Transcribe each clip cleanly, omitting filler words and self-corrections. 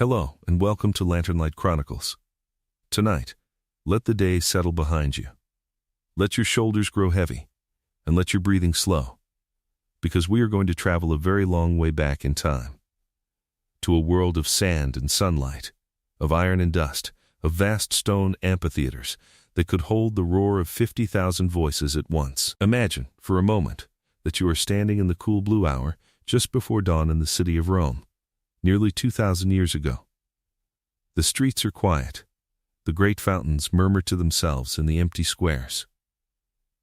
Hello, and welcome to Lanternlight Chronicles. Tonight, let the day settle behind you. Let your shoulders grow heavy, and let your breathing slow, because we are going to travel a very long way back in time, to a world of sand and sunlight, of iron and dust, of vast stone amphitheaters that could hold the roar of 50,000 voices at once. Imagine, for a moment, that you are standing in the cool blue hour just before dawn in the city of Rome, nearly 2,000 years ago. The streets are quiet. The great fountains murmur to themselves in the empty squares.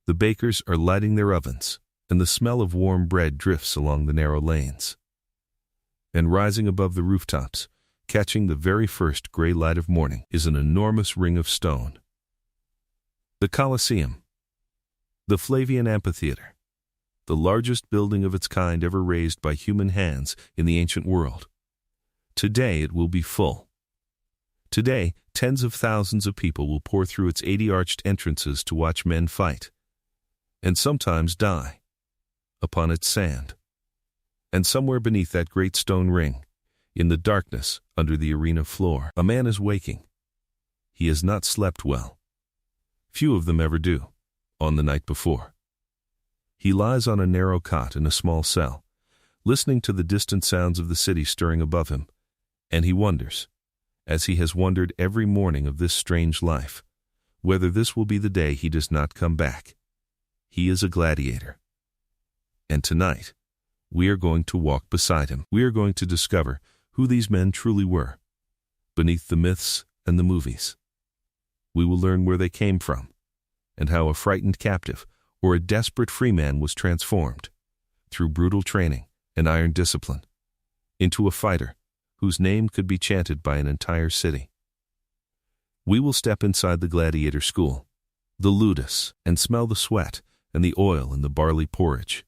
The bakers are lighting their ovens, and the smell of warm bread drifts along the narrow lanes. And rising above the rooftops, catching the very first gray light of morning, is an enormous ring of stone. The Colosseum, the Flavian Amphitheater, the largest building of its kind ever raised by human hands in the ancient world. Today it will be full. Today, tens of thousands of people will pour through its 80-arched entrances to watch men fight, and sometimes die, upon its sand. And somewhere beneath that great stone ring, in the darkness under the arena floor, a man is waking. He has not slept well. Few of them ever do, on the night before. He lies on a narrow cot in a small cell, listening to the distant sounds of the city stirring above him, and he wonders, as he has wondered every morning of this strange life, whether this will be the day he does not come back. He is a gladiator. And tonight, we are going to walk beside him. We are going to discover who these men truly were, beneath the myths and the movies. We will learn where they came from, and how a frightened captive or a desperate free man was transformed, through brutal training and iron discipline, into a fighter whose name could be chanted by an entire city. We will step inside the gladiator school, the ludus, and smell the sweat and the oil in the barley porridge.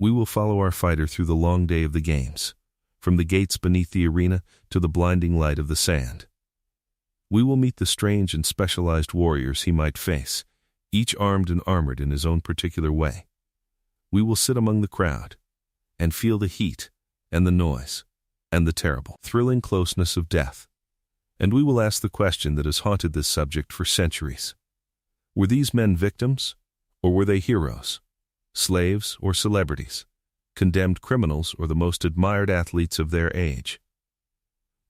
We will follow our fighter through the long day of the games, from the gates beneath the arena to the blinding light of the sand. We will meet the strange and specialized warriors he might face, each armed and armored in his own particular way. We will sit among the crowd and feel the heat and the noise and the terrible, thrilling closeness of death. And we will ask the question that has haunted this subject for centuries. Were these men victims, or were they heroes, slaves or celebrities, condemned criminals or the most admired athletes of their age?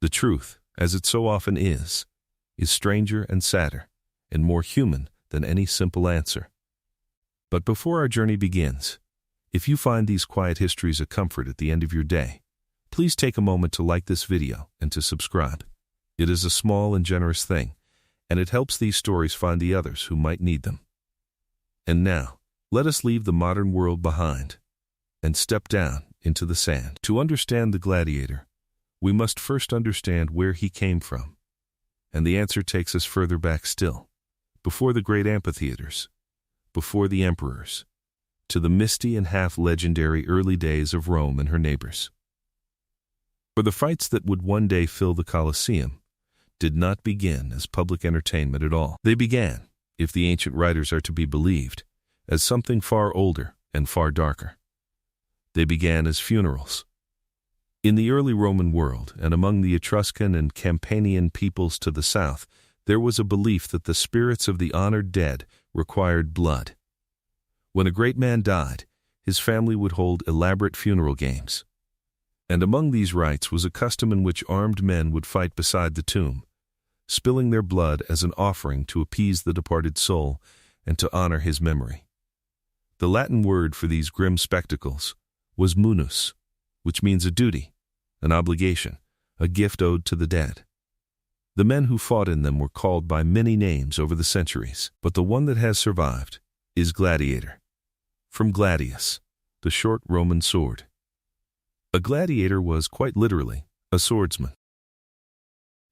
The truth, as it so often is stranger and sadder, and more human than any simple answer. But before our journey begins, if you find these quiet histories a comfort at the end of your day, please take a moment to like this video and to subscribe. It is a small and generous thing, and it helps these stories find the others who might need them. And now, let us leave the modern world behind and step down into the sand. To understand the gladiator, we must first understand where he came from. And the answer takes us further back still, before the great amphitheaters, before the emperors, to the misty and half-legendary early days of Rome and her neighbors. For the fights that would one day fill the Colosseum did not begin as public entertainment at all. They began, if the ancient writers are to be believed, as something far older and far darker. They began as funerals. In the early Roman world, and among the Etruscan and Campanian peoples to the south, there was a belief that the spirits of the honored dead required blood. When a great man died, his family would hold elaborate funeral games. And among these rites was a custom in which armed men would fight beside the tomb, spilling their blood as an offering to appease the departed soul and to honor his memory. The Latin word for these grim spectacles was munus, which means a duty, an obligation, a gift owed to the dead. The men who fought in them were called by many names over the centuries, but the one that has survived is gladiator, from gladius, the short Roman sword. A gladiator was, quite literally, a swordsman.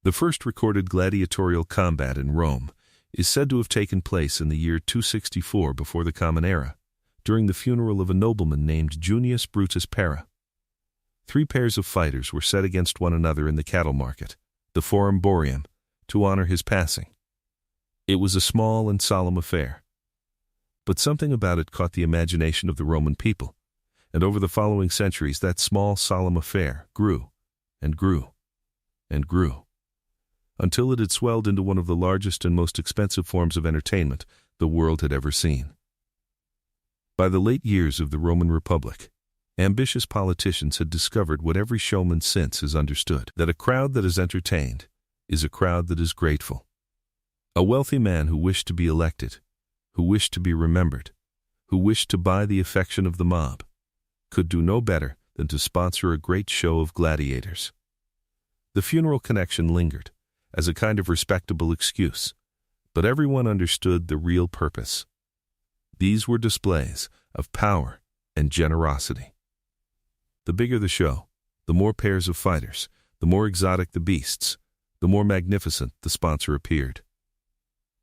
The first recorded gladiatorial combat in Rome is said to have taken place in the year 264 before the Common Era, during the funeral of a nobleman named Junius Brutus Para. 3 pairs of fighters were set against one another in the cattle market, the Forum Boarium, to honor his passing. It was a small and solemn affair, but something about it caught the imagination of the Roman people, and over the following centuries that small, solemn affair grew and grew. and grew, until it had swelled into one of the largest and most expensive forms of entertainment the world had ever seen. By the late years of the Roman Republic, ambitious politicians had discovered what every showman since has understood, that a crowd that is entertained is a crowd that is grateful. A wealthy man who wished to be elected, who wished to be remembered, who wished to buy the affection of the mob, could do no better than to sponsor a great show of gladiators. The funeral connection lingered as a kind of respectable excuse, but everyone understood the real purpose. These were displays of power and generosity. The bigger the show, the more pairs of fighters, the more exotic the beasts, the more magnificent the sponsor appeared.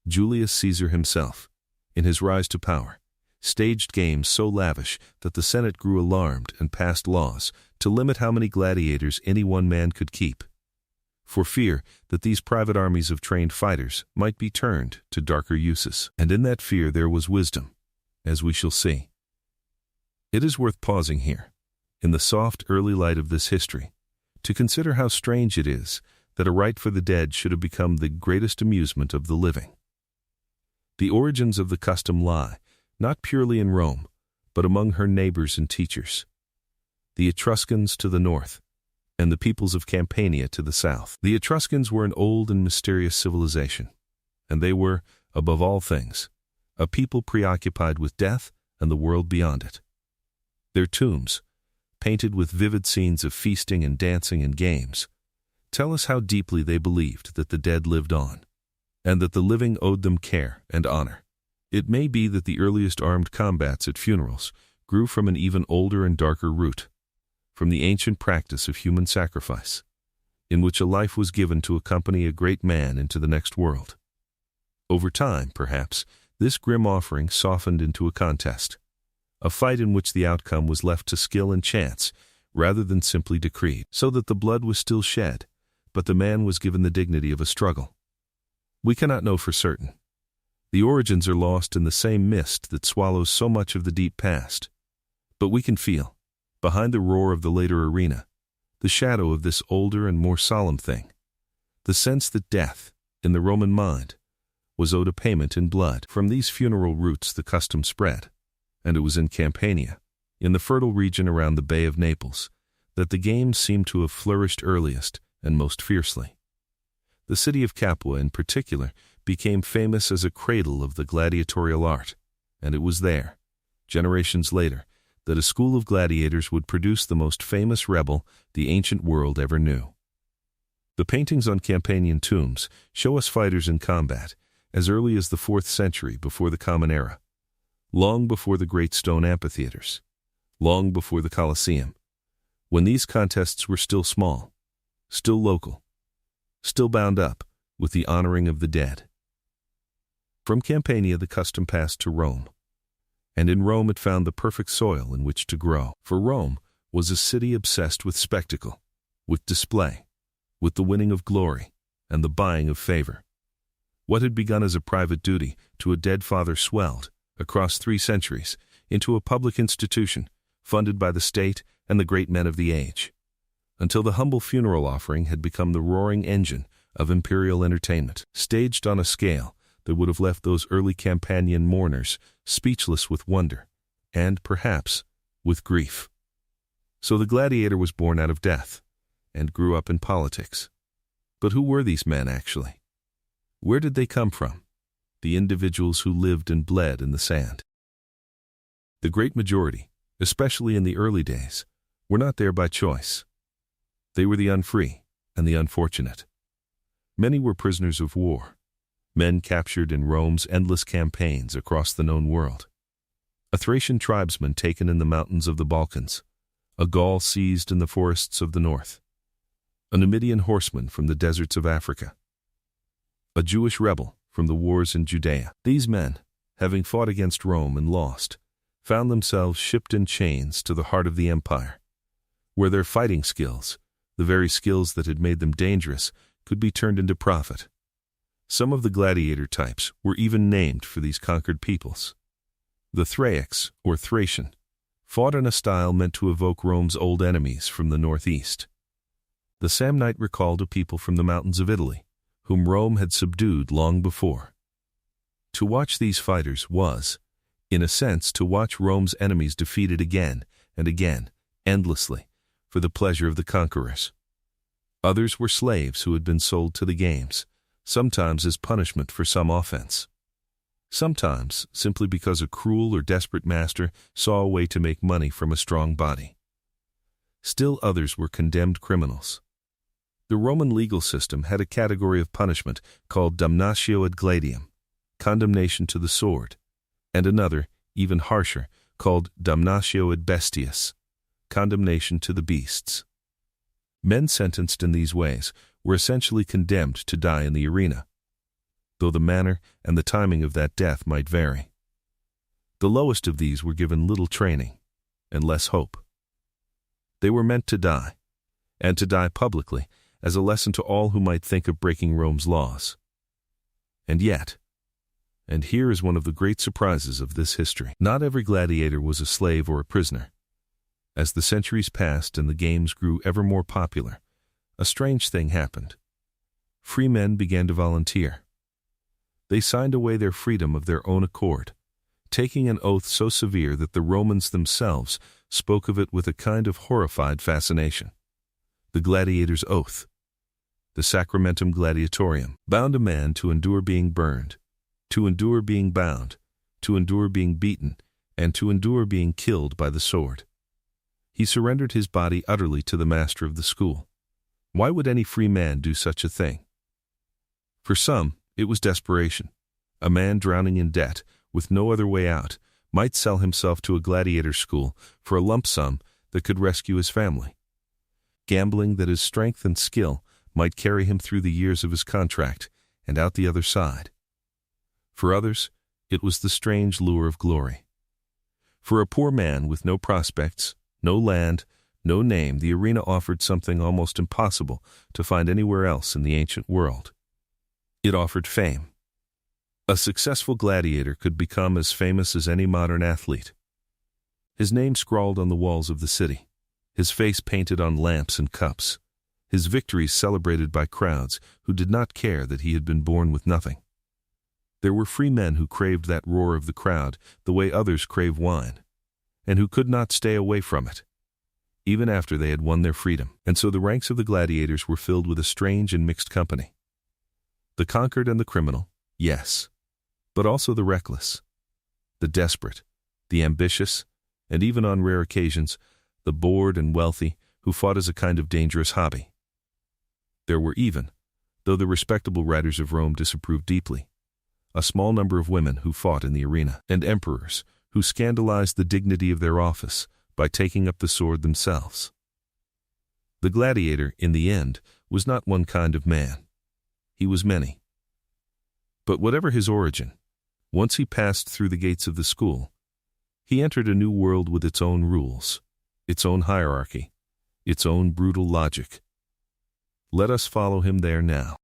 Julius Caesar himself, in his rise to power, staged games so lavish that the Senate grew alarmed and passed laws to limit how many gladiators any one man could keep, for fear that these private armies of trained fighters might be turned to darker uses. And in that fear there was wisdom, as we shall see. It is worth pausing here, in the soft early light of this history, to consider how strange it is that a rite for the dead should have become the greatest amusement of the living. The origins of the custom lie not purely in Rome, but among her neighbors and teachers, the Etruscans to the north, and the peoples of Campania to the south. The Etruscans were an old and mysterious civilization, and they were, above all things, a people preoccupied with death and the world beyond it. Their tombs, painted with vivid scenes of feasting and dancing and games, tell us how deeply they believed that the dead lived on, and that the living owed them care and honor. It may be that the earliest armed combats at funerals grew from an even older and darker root, from the ancient practice of human sacrifice, in which a life was given to accompany a great man into the next world. Over time, perhaps, this grim offering softened into a contest, a fight in which the outcome was left to skill and chance rather than simply decreed, so that the blood was still shed, but the man was given the dignity of a struggle. We cannot know for certain. The origins are lost in the same mist that swallows so much of the deep past. But we can feel, behind the roar of the later arena, the shadow of this older and more solemn thing, the sense that death, in the Roman mind, was owed a payment in blood. From these funeral roots the custom spread, and it was in Campania, in the fertile region around the Bay of Naples, that the games seem to have flourished earliest and most fiercely. The city of Capua, in particular, became famous as a cradle of the gladiatorial art, and it was there, generations later, that a school of gladiators would produce the most famous rebel the ancient world ever knew. The paintings on Campanian tombs show us fighters in combat as early as the 4th century before the Common Era, long before the great stone amphitheaters, long before the Colosseum, when these contests were still small, still local, still bound up with the honoring of the dead. From Campania the custom passed to Rome, and in Rome it found the perfect soil in which to grow. For Rome was a city obsessed with spectacle, with display, with the winning of glory, and the buying of favor. What had begun as a private duty to a dead father swelled, across 3 centuries, into a public institution, funded by the state and the great men of the age, until the humble funeral offering had become the roaring engine of imperial entertainment, staged on a scale that would have left those early Campanian mourners speechless with wonder, and, perhaps, with grief. So the gladiator was born out of death, and grew up in politics. But who were these men, actually? Where did they come from, the individuals who lived and bled in the sand? The great majority, especially in the early days, were not there by choice. They were the unfree and the unfortunate. Many were prisoners of war, men captured in Rome's endless campaigns across the known world. A Thracian tribesman taken in the mountains of the Balkans, a Gaul seized in the forests of the north, a Numidian horseman from the deserts of Africa, a Jewish rebel from the wars in Judea. These men, having fought against Rome and lost, found themselves shipped in chains to the heart of the empire, where their fighting skills, the very skills that had made them dangerous, could be turned into profit. Some of the gladiator types were even named for these conquered peoples. The Thracians, or Thracian, fought in a style meant to evoke Rome's old enemies from the northeast. The Samnite recalled a people from the mountains of Italy, whom Rome had subdued long before. To watch these fighters was, in a sense, to watch Rome's enemies defeated again and again, endlessly, for the pleasure of the conquerors. Others were slaves who had been sold to the games, sometimes as punishment for some offense. Sometimes simply because a cruel or desperate master saw a way to make money from a strong body. Still others were condemned criminals. The Roman legal system had a category of punishment called damnatio ad gladium, condemnation to the sword, and another, even harsher, called damnatio ad bestias, condemnation to the beasts. Men sentenced in these ways were essentially condemned to die in the arena, though the manner and the timing of that death might vary. The lowest of these were given little training and less hope. They were meant to die, and to die publicly, as a lesson to all who might think of breaking Rome's laws. And yet, and here is one of the great surprises of this history, not every gladiator was a slave or a prisoner. As the centuries passed and the games grew ever more popular, a strange thing happened. Free men began to volunteer. They signed away their freedom of their own accord, taking an oath so severe that the Romans themselves spoke of it with a kind of horrified fascination. The gladiator's oath, the Sacramentum Gladiatorium, bound a man to endure being burned, to endure being bound, to endure being beaten, and to endure being killed by the sword. He surrendered his body utterly to the master of the school. Why would any free man do such a thing? For some, it was desperation. A man drowning in debt, with no other way out, might sell himself to a gladiator school for a lump sum that could rescue his family. Gambling that his strength and skill might carry him through the years of his contract and out the other side. For others, it was the strange lure of glory. For a poor man with no prospects, no land, no name, the arena offered something almost impossible to find anywhere else in the ancient world. It offered fame. A successful gladiator could become as famous as any modern athlete. His name scrawled on the walls of the city, his face painted on lamps and cups, his victories celebrated by crowds who did not care that he had been born with nothing. There were free men who craved that roar of the crowd the way others crave wine, and who could not stay away from it, even after they had won their freedom. And so the ranks of the gladiators were filled with a strange and mixed company. The conquered and the criminal, yes, but also the reckless, the desperate, the ambitious, and even on rare occasions, the bored and wealthy who fought as a kind of dangerous hobby. There were even, though the respectable writers of Rome disapproved deeply, a small number of women who fought in the arena, and emperors who scandalized the dignity of their office by taking up the sword themselves. The gladiator, in the end, was not one kind of man. He was many. But whatever his origin, once he passed through the gates of the school, he entered a new world with its own rules, its own hierarchy, its own brutal logic. Let us follow him there now.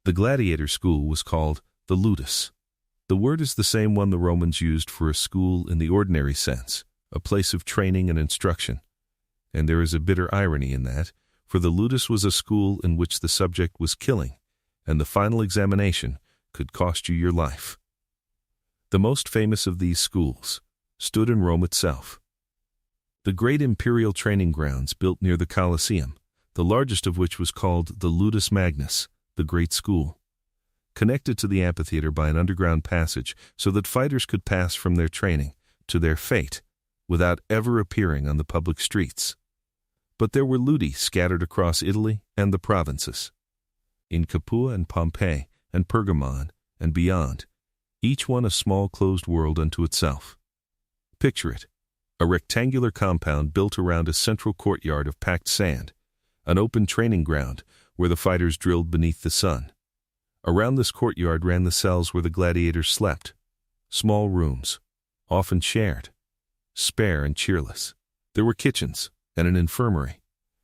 The gladiator school was called the ludus. The word is the same one the Romans used for a school in the ordinary sense, a place of training and instruction. And there is a bitter irony in that, for the ludus was a school in which the subject was killing, and the final examination could cost you your life. The most famous of these schools stood in Rome itself. The great imperial training grounds built near the Colosseum, the largest of which was called the Ludus Magnus, the Great School, connected to the amphitheater by an underground passage so that fighters could pass from their training to their fate without ever appearing on the public streets. But there were ludi scattered across Italy and the provinces. In Capua and Pompeii and Pergamon and beyond, each one a small closed world unto itself. Picture it, a rectangular compound built around a central courtyard of packed sand, an open training ground where the fighters drilled beneath the sun. Around this courtyard ran the cells where the gladiators slept, small rooms, often shared, spare and cheerless. There were kitchens and an infirmary,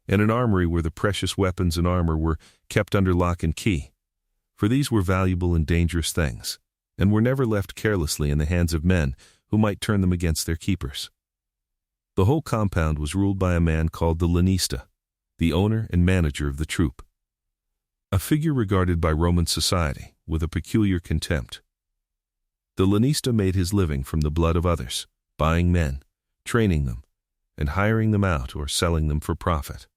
and an armory where the precious weapons and armor were kept under lock and key, for these were valuable and dangerous things, and were never left carelessly in the hands of men who might turn them against their keepers. The whole compound was ruled by a man called the lanista, the owner and manager of the troop. A figure regarded by Roman society with a peculiar contempt. The lanista made his living from the blood of others, buying men, training them, and hiring them out or selling them for profit.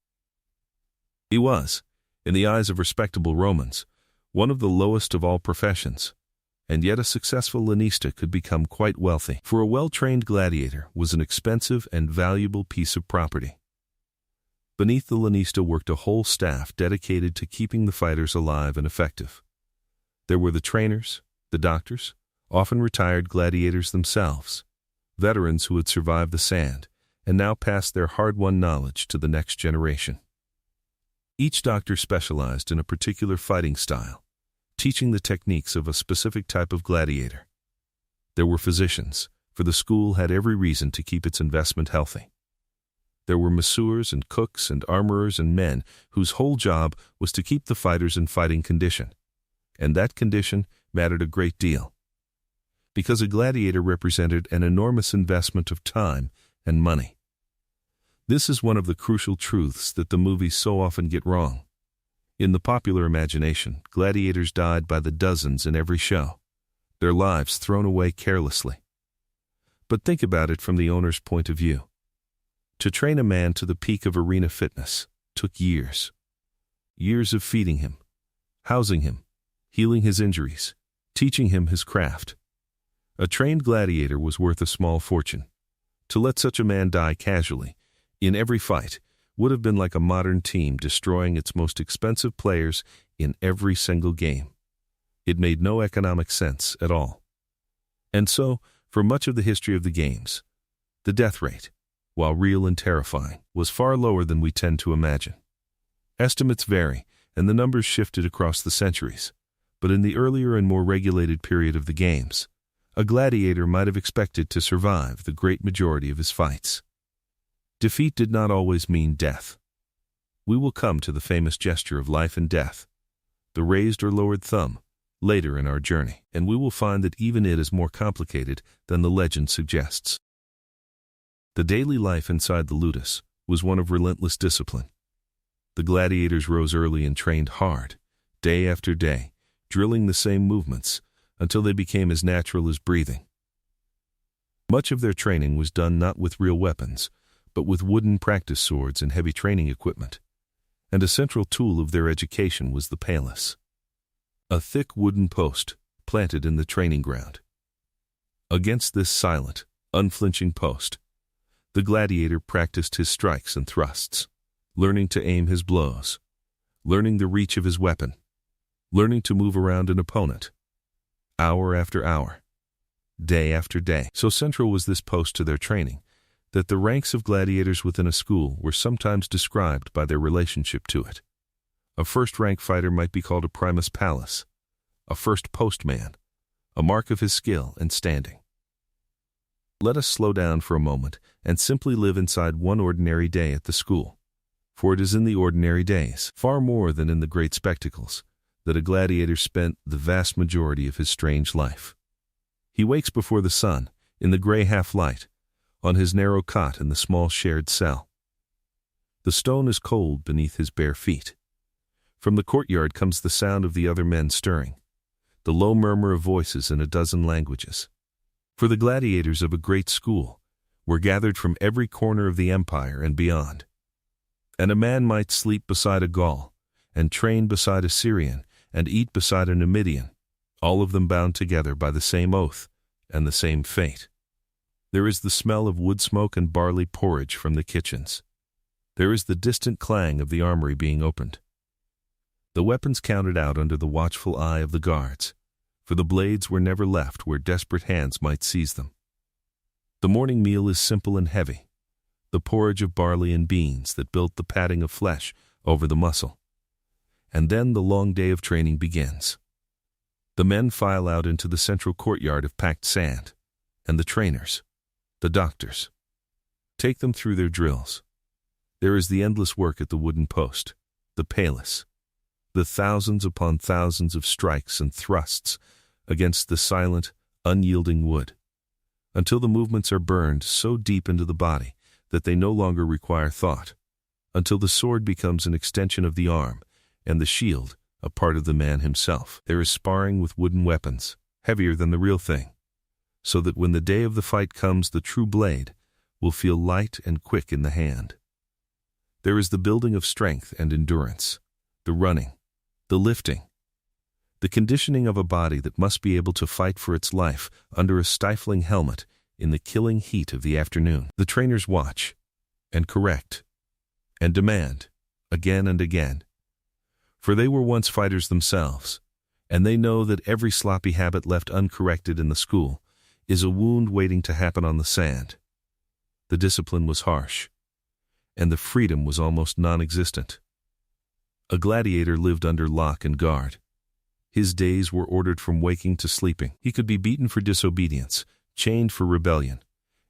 He was, in the eyes of respectable Romans, one of the lowest of all professions, and yet a successful lanista could become quite wealthy, for a well-trained gladiator was an expensive and valuable piece of property. Beneath the lanista worked a whole staff dedicated to keeping the fighters alive and effective. There were the trainers, the doctors, often retired gladiators themselves, veterans who had survived the sand and now passed their hard-won knowledge to the next generation. Each doctor specialized in a particular fighting style, teaching the techniques of a specific type of gladiator. There were physicians, for the school had every reason to keep its investment healthy. There were masseurs and cooks and armorers and men whose whole job was to keep the fighters in fighting condition, and that condition mattered a great deal, because a gladiator represented an enormous investment of time and money. This is one of the crucial truths that the movies so often get wrong. In the popular imagination, gladiators died by the dozens in every show, their lives thrown away carelessly. But think about it from the owner's point of view. To train a man to the peak of arena fitness took years. Years of feeding him, housing him, healing his injuries, teaching him his craft. A trained gladiator was worth a small fortune. To let such a man die casually, in every fight, would have been like a modern team destroying its most expensive players in every single game. It made no economic sense at all. And so, for much of the history of the games, the death rate, while real and terrifying, was far lower than we tend to imagine. Estimates vary, and the numbers shifted across the centuries, but in the earlier and more regulated period of the games, a gladiator might have expected to survive the great majority of his fights. Defeat did not always mean death. We will come to the famous gesture of life and death, the raised or lowered thumb, later in our journey, and we will find that even it is more complicated than the legend suggests. The daily life inside the ludus was one of relentless discipline. The gladiators rose early and trained hard, day after day, drilling the same movements until they became as natural as breathing. Much of their training was done not with real weapons, but with wooden practice swords and heavy training equipment, and a central tool of their education was the palace, a thick wooden post planted in the training ground. Against this silent, unflinching post, the gladiator practiced his strikes and thrusts, learning to aim his blows, learning the reach of his weapon, learning to move around an opponent, hour after hour, day after day. So central was this post to their training that the ranks of gladiators within a school were sometimes described by their relationship to it. A first-rank fighter might be called a primus pallis, a first postman, a mark of his skill and standing. Let us slow down for a moment and simply live inside one ordinary day at the school, for it is in the ordinary days, far more than in the great spectacles, that a gladiator spent the vast majority of his strange life. He wakes before the sun, in the gray half-light, on his narrow cot in the small shared cell. The stone is cold beneath his bare feet. From the courtyard comes the sound of the other men stirring, the low murmur of voices in a dozen languages. For the gladiators of a great school were gathered from every corner of the empire and beyond. And a man might sleep beside a Gaul, and train beside a Syrian, and eat beside a Numidian, all of them bound together by the same oath and the same fate. There is the smell of wood smoke and barley porridge from the kitchens. There is the distant clang of the armory being opened. The weapons counted out under the watchful eye of the guards, for the blades were never left where desperate hands might seize them. The morning meal is simple and heavy, the porridge of barley and beans that built the padding of flesh over the muscle. And then the long day of training begins. The men file out into the central courtyard of packed sand, and the trainers, the doctors, take them through their drills. There is the endless work at the wooden post, the palace, the thousands upon thousands of strikes and thrusts against the silent, unyielding wood, until the movements are burned so deep into the body that they no longer require thought, until the sword becomes an extension of the arm, and the shield a part of the man himself. There is sparring with wooden weapons, heavier than the real thing, so that when the day of the fight comes, the true blade will feel light and quick in the hand. There is the building of strength and endurance, the running, the lifting, the conditioning of a body that must be able to fight for its life under a stifling helmet in the killing heat of the afternoon. The trainers watch, and correct, and demand, again and again. For they were once fighters themselves, and they know that every sloppy habit left uncorrected in the school is a wound waiting to happen on the sand. The discipline was harsh, and the freedom was almost non-existent. A gladiator lived under lock and guard. His days were ordered from waking to sleeping. He could be beaten for disobedience, chained for rebellion,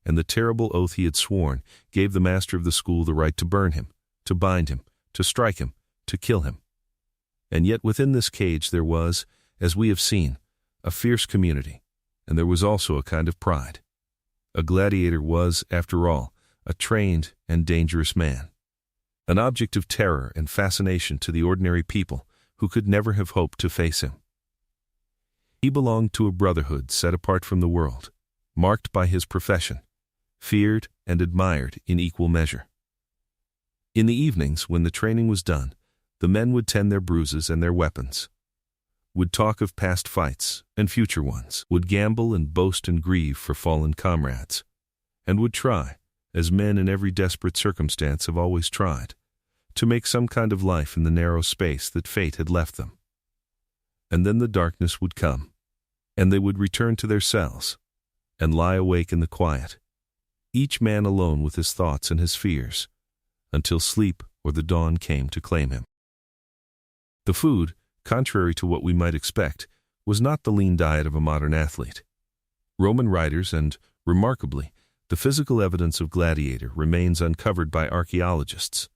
and the terrible oath he had sworn gave the master of the school the right to burn him, to bind him, to strike him, to kill him. And yet within this cage there was, as we have seen, a fierce community, and there was also a kind of pride. A gladiator was, after all, a trained and dangerous man, an object of terror and fascination to the ordinary people who could never have hoped to face him. He belonged to a brotherhood set apart from the world, marked by his profession, feared and admired in equal measure. In the evenings, when the training was done, the men would tend their bruises and their weapons, would talk of past fights and future ones, would gamble and boast and grieve for fallen comrades, and would try, as men in every desperate circumstance have always tried, to make some kind of life in the narrow space that fate had left them. And then the darkness would come, and they would return to their cells, and lie awake in the quiet, each man alone with his thoughts and his fears, until sleep or the dawn came to claim him. The food, contrary to what we might expect, was not the lean diet of a modern athlete. Roman writers and, remarkably, the physical evidence of Gladiator remains uncovered by archaeologists,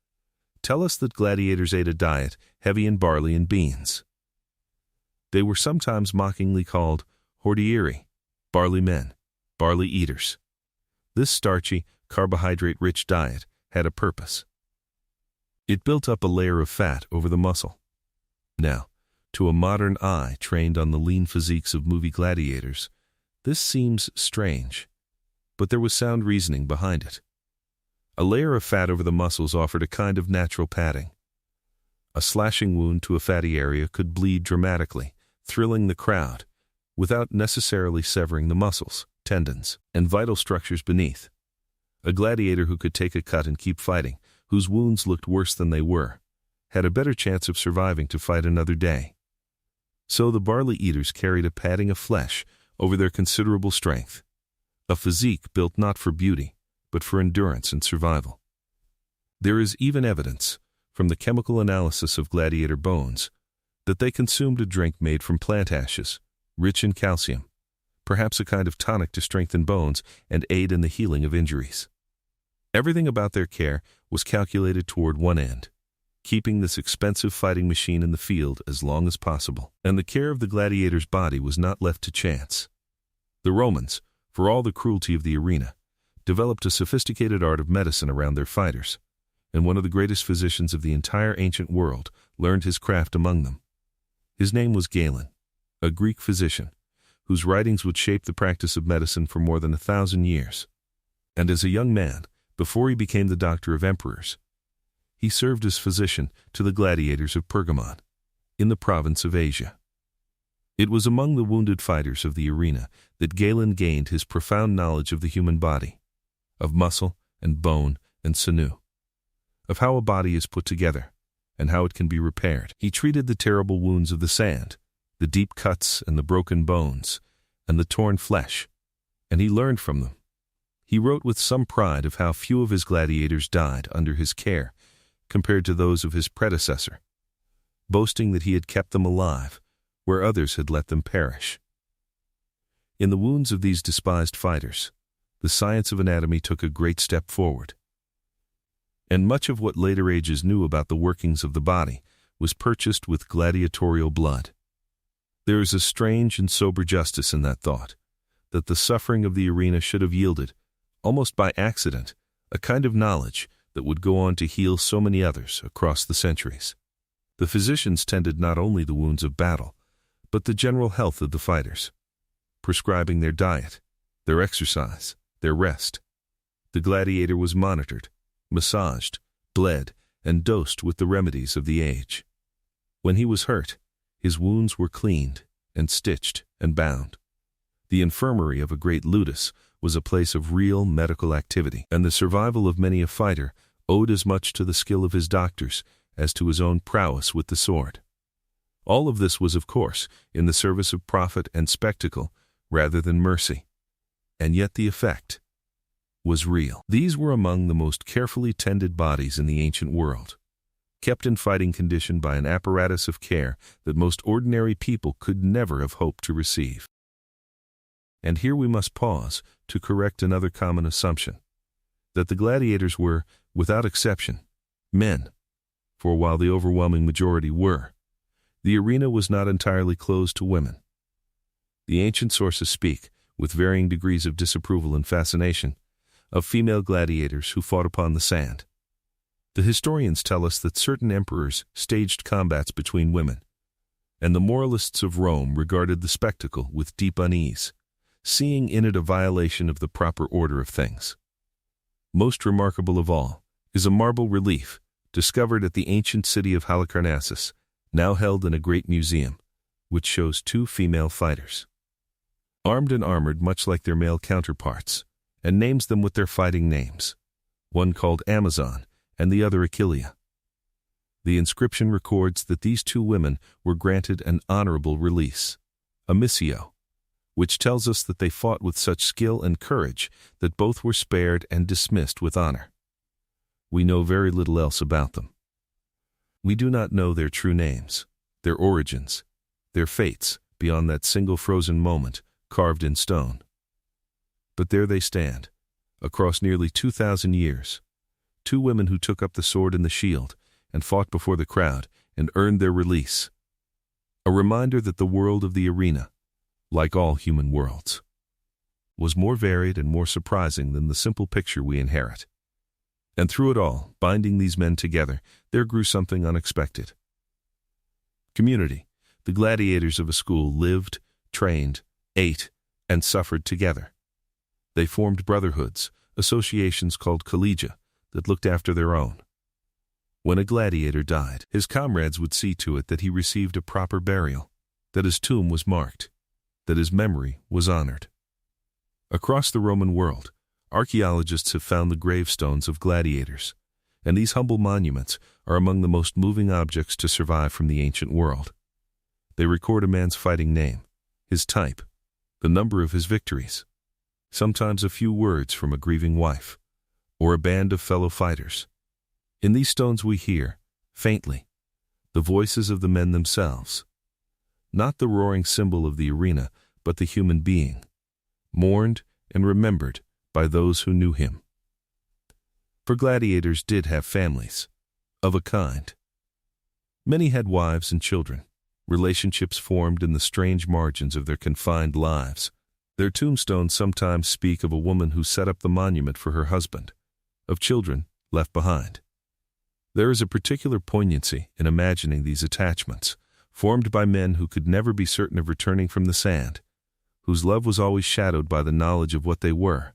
tell us that gladiators ate a diet heavy in barley and beans. They were sometimes mockingly called hordeiri, barley men, barley eaters. This starchy, carbohydrate-rich diet had a purpose. It built up a layer of fat over the muscle. Now, to a modern eye trained on the lean physiques of movie gladiators, this seems strange, but there was sound reasoning behind it. A layer of fat over the muscles offered a kind of natural padding. A slashing wound to a fatty area could bleed dramatically, thrilling the crowd, without necessarily severing the muscles, tendons, and vital structures beneath. A gladiator who could take a cut and keep fighting, whose wounds looked worse than they were, had a better chance of surviving to fight another day. So the barley eaters carried a padding of flesh over their considerable strength, a physique built not for beauty, but for endurance and survival. There is even evidence, from the chemical analysis of gladiator bones, that they consumed a drink made from plant ashes, rich in calcium, perhaps a kind of tonic to strengthen bones and aid in the healing of injuries. Everything about their care was calculated toward one end, keeping this expensive fighting machine in the field as long as possible. And the care of the gladiator's body was not left to chance. The Romans, for all the cruelty of the arena, developed a sophisticated art of medicine around their fighters, and one of the greatest physicians of the entire ancient world learned his craft among them. His name was Galen, a Greek physician, whose writings would shape the practice of medicine for more than 1,000 years. And as a young man, before he became the doctor of emperors, he served as physician to the gladiators of Pergamon, in the province of Asia. It was among the wounded fighters of the arena that Galen gained his profound knowledge of the human body, of muscle and bone and sinew, of how a body is put together, and how it can be repaired. He treated the terrible wounds of the sand, the deep cuts and the broken bones, and the torn flesh, and he learned from them. He wrote with some pride of how few of his gladiators died under his care compared to those of his predecessor, boasting that he had kept them alive where others had let them perish. In the wounds of these despised fighters, the science of anatomy took a great step forward, and much of what later ages knew about the workings of the body was purchased with gladiatorial blood. There is a strange and sober justice in that thought, that the suffering of the arena should have yielded, almost by accident, a kind of knowledge that would go on to heal so many others across the centuries. The physicians tended not only the wounds of battle, but the general health of the fighters, prescribing their diet, their exercise, their rest. The gladiator was monitored, massaged, bled, and dosed with the remedies of the age. When he was hurt, his wounds were cleaned and stitched and bound. The infirmary of a great ludus was a place of real medical activity, and the survival of many a fighter owed as much to the skill of his doctors as to his own prowess with the sword. All of this was, of course, in the service of profit and spectacle rather than mercy. And yet the effect was real. These were among the most carefully tended bodies in the ancient world, kept in fighting condition by an apparatus of care that most ordinary people could never have hoped to receive. And here we must pause to correct another common assumption, that the gladiators were, without exception, men. For while the overwhelming majority were, the arena was not entirely closed to women. The ancient sources speak, with varying degrees of disapproval and fascination, of female gladiators who fought upon the sand. The historians tell us that certain emperors staged combats between women, and the moralists of Rome regarded the spectacle with deep unease, seeing in it a violation of the proper order of things. Most remarkable of all is a marble relief discovered at the ancient city of Halicarnassus, now held in a great museum, which shows two female fighters, armed and armored much like their male counterparts, and names them with their fighting names, one called Amazon and the other Achillea. The inscription records that these two women were granted an honorable release, a missio, which tells us that they fought with such skill and courage that both were spared and dismissed with honor. We know very little else about them. We do not know their true names, their origins, their fates beyond that single frozen moment carved in stone. But there they stand, across nearly 2,000 years, two women who took up the sword and the shield and fought before the crowd and earned their release. A reminder that the world of the arena, like all human worlds, was more varied and more surprising than the simple picture we inherit. And through it all, binding these men together, there grew something unexpected. Community. The gladiators of a school lived, trained, ate, and suffered together. They formed brotherhoods, associations called collegia, that looked after their own. When a gladiator died, his comrades would see to it that he received a proper burial, that his tomb was marked, that his memory was honored. Across the Roman world, archaeologists have found the gravestones of gladiators, and these humble monuments are among the most moving objects to survive from the ancient world. They record a man's fighting name, his type, the number of his victories, sometimes a few words from a grieving wife, or a band of fellow fighters. In these stones we hear, faintly, the voices of the men themselves, not the roaring symbol of the arena, but the human being, mourned and remembered by those who knew him. For gladiators did have families, of a kind. Many had wives and children, relationships formed in the strange margins of their confined lives. Their tombstones sometimes speak of a woman who set up the monument for her husband, of children left behind. There is a particular poignancy in imagining these attachments, formed by men who could never be certain of returning from the sand, whose love was always shadowed by the knowledge of what they were,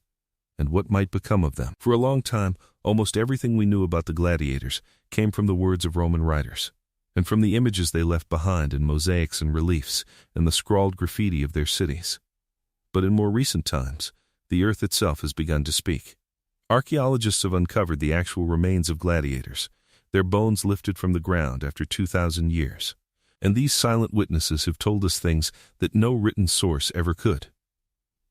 and what might become of them. For a long time, almost everything we knew about the gladiators came from the words of Roman writers, and from the images they left behind in mosaics and reliefs and the scrawled graffiti of their cities. But in more recent times, the earth itself has begun to speak. Archaeologists have uncovered the actual remains of gladiators, their bones lifted from the ground after 2,000 years. And these silent witnesses have told us things that no written source ever could.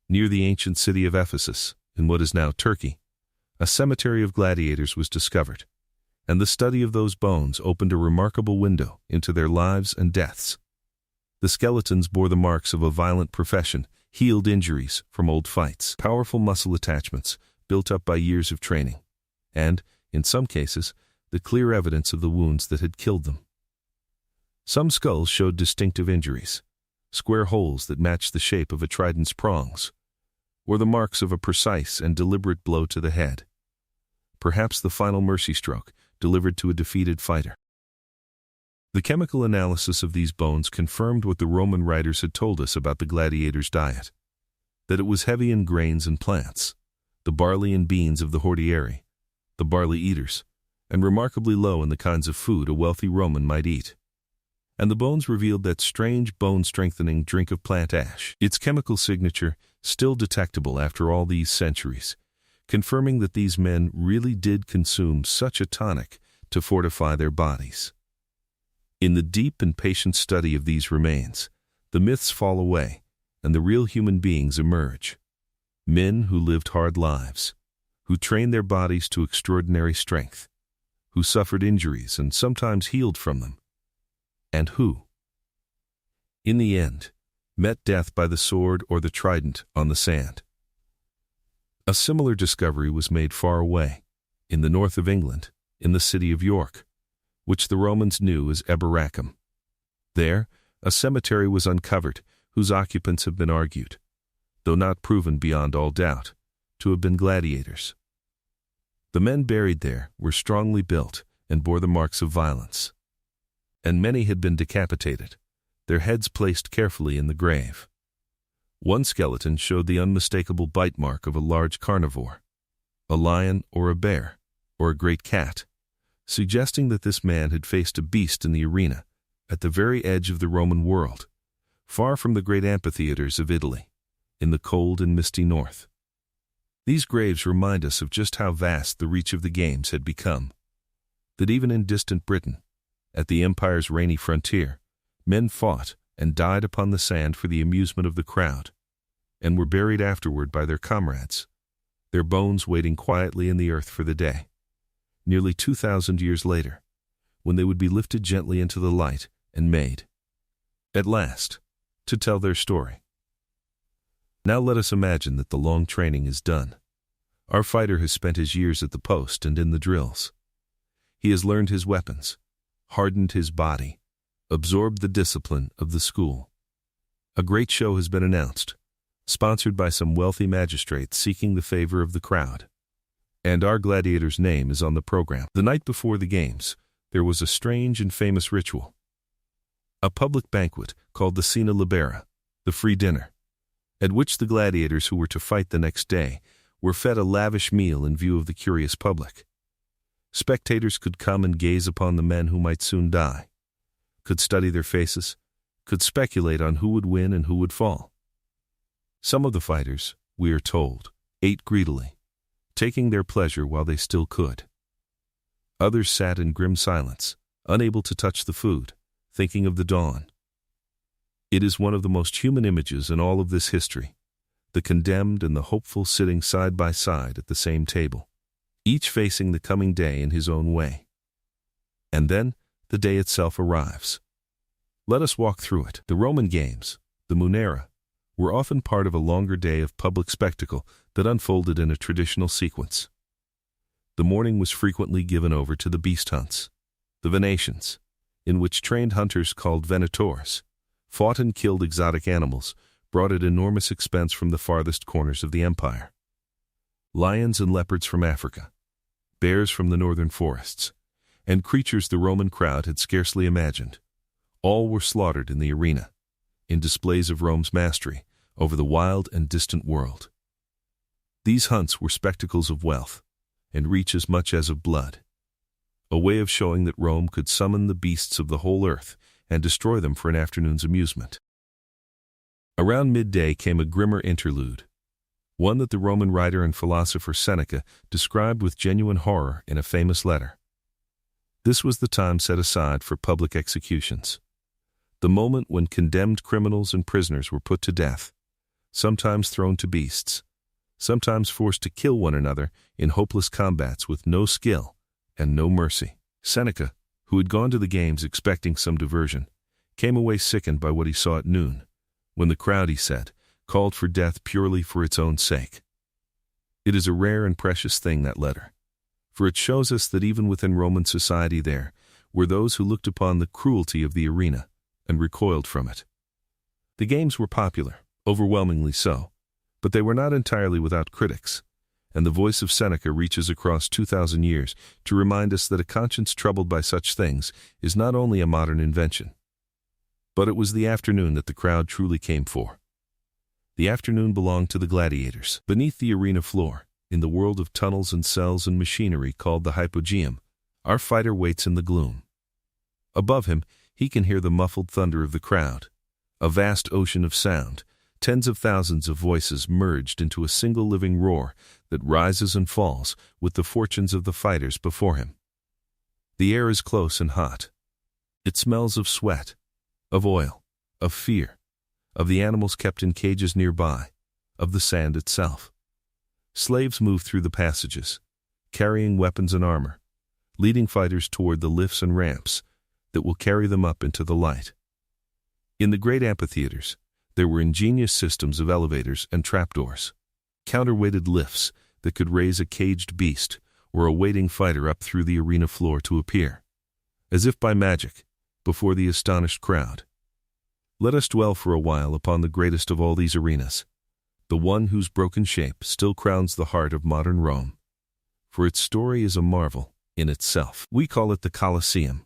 Near the ancient city of Ephesus, in what is now Turkey, a cemetery of gladiators was discovered, and the study of those bones opened a remarkable window into their lives and deaths. The skeletons bore the marks of a violent profession, healed injuries from old fights, powerful muscle attachments built up by years of training, and, in some cases, the clear evidence of the wounds that had killed them. Some skulls showed distinctive injuries, square holes that matched the shape of a trident's prongs, or the marks of a precise and deliberate blow to the head. perhaps the final mercy stroke delivered to a defeated fighter. The chemical analysis of these bones confirmed what the Roman writers had told us about the gladiators' diet, that it was heavy in grains and plants, the barley and beans of the hortieri, the barley eaters, and remarkably low in the kinds of food a wealthy Roman might eat. And the bones revealed that strange bone-strengthening drink of plant ash, its chemical signature still detectable after all these centuries, confirming that these men really did consume such a tonic to fortify their bodies. In the deep and patient study of these remains, the myths fall away and the real human beings emerge. Men who lived hard lives, who trained their bodies to extraordinary strength, who suffered injuries and sometimes healed from them, and who, in the end, met death by the sword or the trident on the sand. A similar discovery was made far away, in the north of England, in the city of York, which the Romans knew as Eboracum. There, a cemetery was uncovered whose occupants have been argued, though not proven beyond all doubt, to have been gladiators. The men buried there were strongly built and bore the marks of violence, and many had been decapitated, their heads placed carefully in the grave. One skeleton showed the unmistakable bite mark of a large carnivore, a lion or a bear, or a great cat, suggesting that this man had faced a beast in the arena, at the very edge of the Roman world, far from the great amphitheaters of Italy, in the cold and misty north. These graves remind us of just how vast the reach of the games had become, that even in distant Britain, at the empire's rainy frontier, men fought and died upon the sand for the amusement of the crowd, and were buried afterward by their comrades, their bones waiting quietly in the earth for the day, nearly 2,000 years later, when they would be lifted gently into the light and made, at last, to tell their story. Now let us imagine that the long training is done. Our fighter has spent his years at the post and in the drills. He has learned his weapons, hardened his body, absorbed the discipline of the school. A great show has been announced, sponsored by some wealthy magistrate seeking the favor of the crowd. And our gladiator's name is on the program. The night before the games, there was a strange and famous ritual. A public banquet called the Cena Libera, the free dinner, at which the gladiators who were to fight the next day were fed a lavish meal in view of the curious public. Spectators could come and gaze upon the men who might soon die, could study their faces, could speculate on who would win and who would fall. Some of the fighters, we are told, ate greedily, taking their pleasure while they still could. Others sat in grim silence, unable to touch the food, thinking of the dawn. It is one of the most human images in all of this history, the condemned and the hopeful sitting side by side at the same table, each facing the coming day in his own way. And then the day itself arrives. Let us walk through it. The Roman games, the Munera, were often part of a longer day of public spectacle that unfolded in a traditional sequence. The morning was frequently given over to the beast hunts, the venations, in which trained hunters called venatores fought and killed exotic animals brought at enormous expense from the farthest corners of the empire. Lions and leopards from Africa, bears from the northern forests, and creatures the Roman crowd had scarcely imagined, all were slaughtered in the arena, in displays of Rome's mastery over the wild and distant world. These hunts were spectacles of wealth, and reach as much as of blood, a way of showing that Rome could summon the beasts of the whole earth and destroy them for an afternoon's amusement. Around midday came a grimmer interlude, one that the Roman writer and philosopher Seneca described with genuine horror in a famous letter. This was the time set aside for public executions, the moment when condemned criminals and prisoners were put to death, sometimes thrown to beasts, sometimes forced to kill one another in hopeless combats with no skill and no mercy. Seneca, who had gone to the games expecting some diversion, came away sickened by what he saw at noon, when the crowd, he said, called for death purely for its own sake. It is a rare and precious thing, that letter, for it shows us that even within Roman society there were those who looked upon the cruelty of the arena and recoiled from it. The games were popular, overwhelmingly so, but they were not entirely without critics, and the voice of Seneca reaches across 2,000 years to remind us that a conscience troubled by such things is not only a modern invention. But it was the afternoon that the crowd truly came for. The afternoon belonged to the gladiators. Beneath the arena floor, in the world of tunnels and cells and machinery called the hypogeum, our fighter waits in the gloom. Above him, he can hear the muffled thunder of the crowd, a vast ocean of sound, tens of thousands of voices merged into a single living roar that rises and falls with the fortunes of the fighters before him. The air is close and hot. It smells of sweat, of oil, of fear, of the animals kept in cages nearby, of the sand itself. Slaves move through the passages, carrying weapons and armor, leading fighters toward the lifts and ramps that will carry them up into the light. In the great amphitheaters, there were ingenious systems of elevators and trapdoors, counterweighted lifts that could raise a caged beast or a waiting fighter up through the arena floor to appear, as if by magic, before the astonished crowd. Let us dwell for a while upon the greatest of all these arenas, the one whose broken shape still crowns the heart of modern Rome, for its story is a marvel in itself. We call it the Colosseum,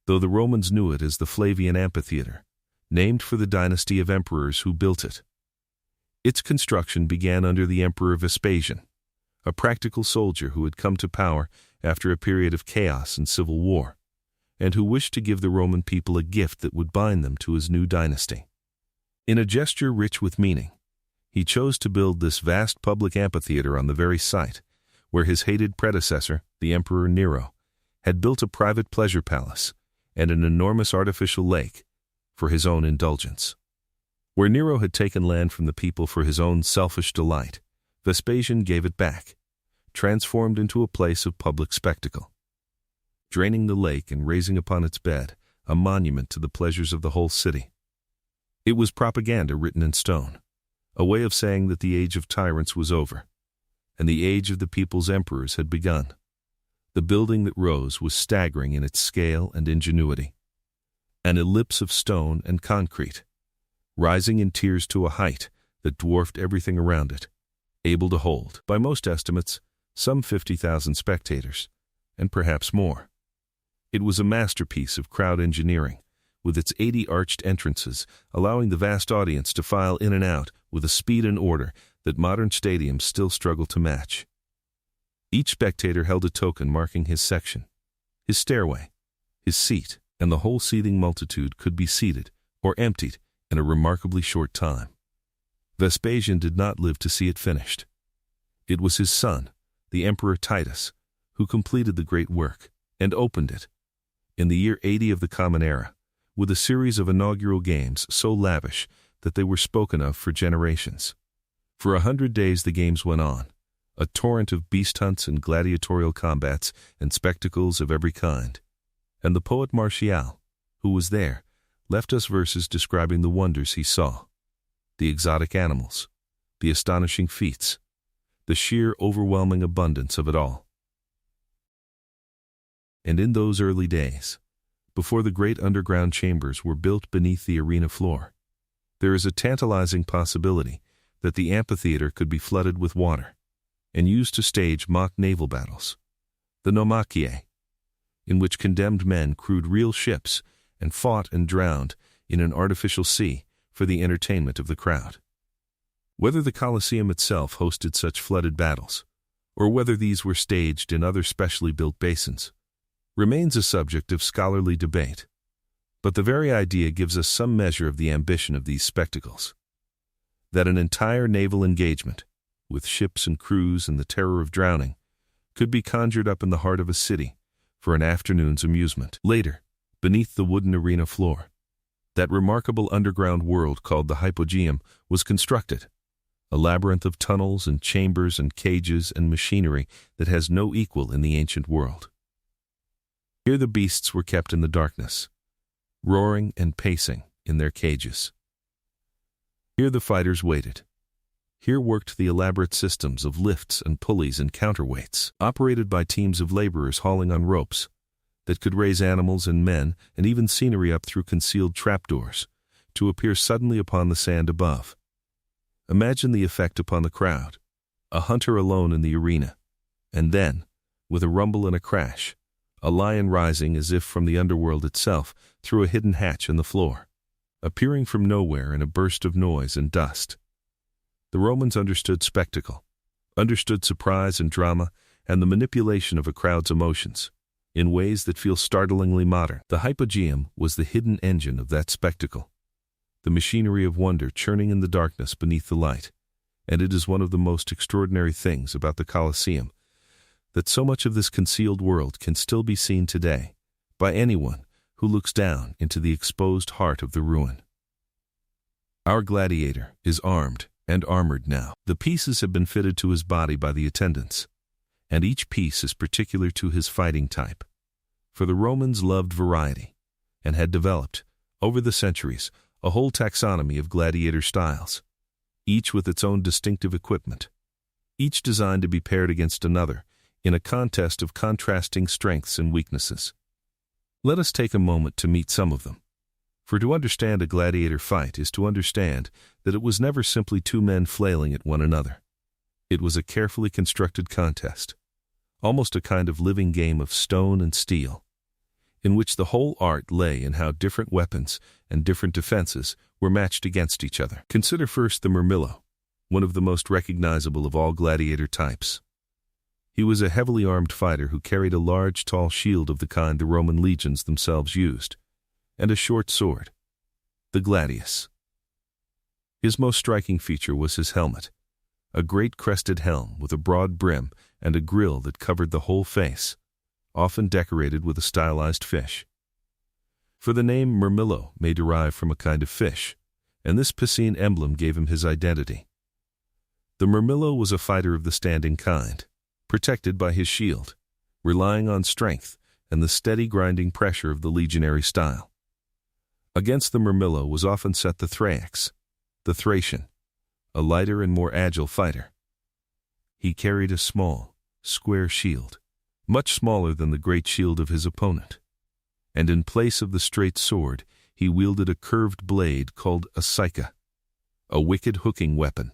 though the Romans knew it as the Flavian Amphitheater, named for the dynasty of emperors who built it. Its construction began under the Emperor Vespasian, a practical soldier who had come to power after a period of chaos and civil war, and who wished to give the Roman people a gift that would bind them to his new dynasty. In a gesture rich with meaning, he chose to build this vast public amphitheater on the very site where his hated predecessor, the Emperor Nero, had built a private pleasure palace and an enormous artificial lake for his own indulgence. Where Nero had taken land from the people for his own selfish delight, Vespasian gave it back, transformed into a place of public spectacle, draining the lake and raising upon its bed a monument to the pleasures of the whole city. It was propaganda written in stone, a way of saying that the age of tyrants was over, and the age of the people's emperors had begun. The building that rose was staggering in its scale and ingenuity, an ellipse of stone and concrete, rising in tiers to a height that dwarfed everything around it, able to hold, by most estimates, some 50,000 spectators, and perhaps more. It was a masterpiece of crowd engineering, with its 80 arched entrances allowing the vast audience to file in and out with a speed and order that modern stadiums still struggle to match. Each spectator held a token marking his section, his stairway, his seat, and the whole seething multitude could be seated or emptied in a remarkably short time. Vespasian did not live to see it finished. It was his son, the Emperor Titus, who completed the great work and opened it, in the year 80 of the Common Era, with a series of inaugural games so lavish that they were spoken of for generations. For 100 days the games went on, a torrent of beast hunts and gladiatorial combats and spectacles of every kind. And the poet Martial, who was there, left us verses describing the wonders he saw, the exotic animals, the astonishing feats, the sheer overwhelming abundance of it all. And in those early days, before the great underground chambers were built beneath the arena floor, there is a tantalizing possibility that the amphitheater could be flooded with water and used to stage mock naval battles, the Naumachia, in which condemned men crewed real ships and fought and drowned in an artificial sea for the entertainment of the crowd. Whether the Colosseum itself hosted such flooded battles, or whether these were staged in other specially built basins, remains a subject of scholarly debate, but the very idea gives us some measure of the ambition of these spectacles. That an entire naval engagement, with ships and crews and the terror of drowning, could be conjured up in the heart of a city for an afternoon's amusement. Later, beneath the wooden arena floor, that remarkable underground world called the hypogeum was constructed, a labyrinth of tunnels and chambers and cages and machinery that has no equal in the ancient world. Here the beasts were kept in the darkness, roaring and pacing in their cages. Here the fighters waited. Here worked the elaborate systems of lifts and pulleys and counterweights, operated by teams of laborers hauling on ropes, that could raise animals and men and even scenery up through concealed trapdoors, to appear suddenly upon the sand above. Imagine the effect upon the crowd, a hunter alone in the arena. And then, with a rumble and a crash, a lion rising as if from the underworld itself through a hidden hatch in the floor, appearing from nowhere in a burst of noise and dust. The Romans understood spectacle, understood surprise and drama, and the manipulation of a crowd's emotions, in ways that feel startlingly modern. The hypogeum was the hidden engine of that spectacle, the machinery of wonder churning in the darkness beneath the light, and it is one of the most extraordinary things about the Colosseum that so much of this concealed world can still be seen today by anyone who looks down into the exposed heart of the ruin. Our gladiator is armed and armored now. The pieces have been fitted to his body by the attendants, and each piece is particular to his fighting type. For the Romans loved variety, and had developed, over the centuries, a whole taxonomy of gladiator styles, each with its own distinctive equipment, each designed to be paired against another in a contest of contrasting strengths and weaknesses. Let us take a moment to meet some of them. For to understand a gladiator fight is to understand that it was never simply two men flailing at one another. It was a carefully constructed contest, almost a kind of living game of stone and steel, in which the whole art lay in how different weapons and different defenses were matched against each other. Consider first the murmillo, one of the most recognizable of all gladiator types. He was a heavily armed fighter who carried a large, tall shield of the kind the Roman legions themselves used, and a short sword, the gladius. His most striking feature was his helmet, a great crested helm with a broad brim and a grill that covered the whole face, often decorated with a stylized fish. For the name murmillo may derive from a kind of fish, and this piscine emblem gave him his identity. The murmillo was a fighter of the standing kind, protected by his shield, relying on strength and the steady grinding pressure of the legionary style. Against the murmillo was often set the Thrax, the Thracian, a lighter and more agile fighter. He carried a small, square shield, much smaller than the great shield of his opponent, and in place of the straight sword he wielded a curved blade called a syca, a wicked hooking weapon,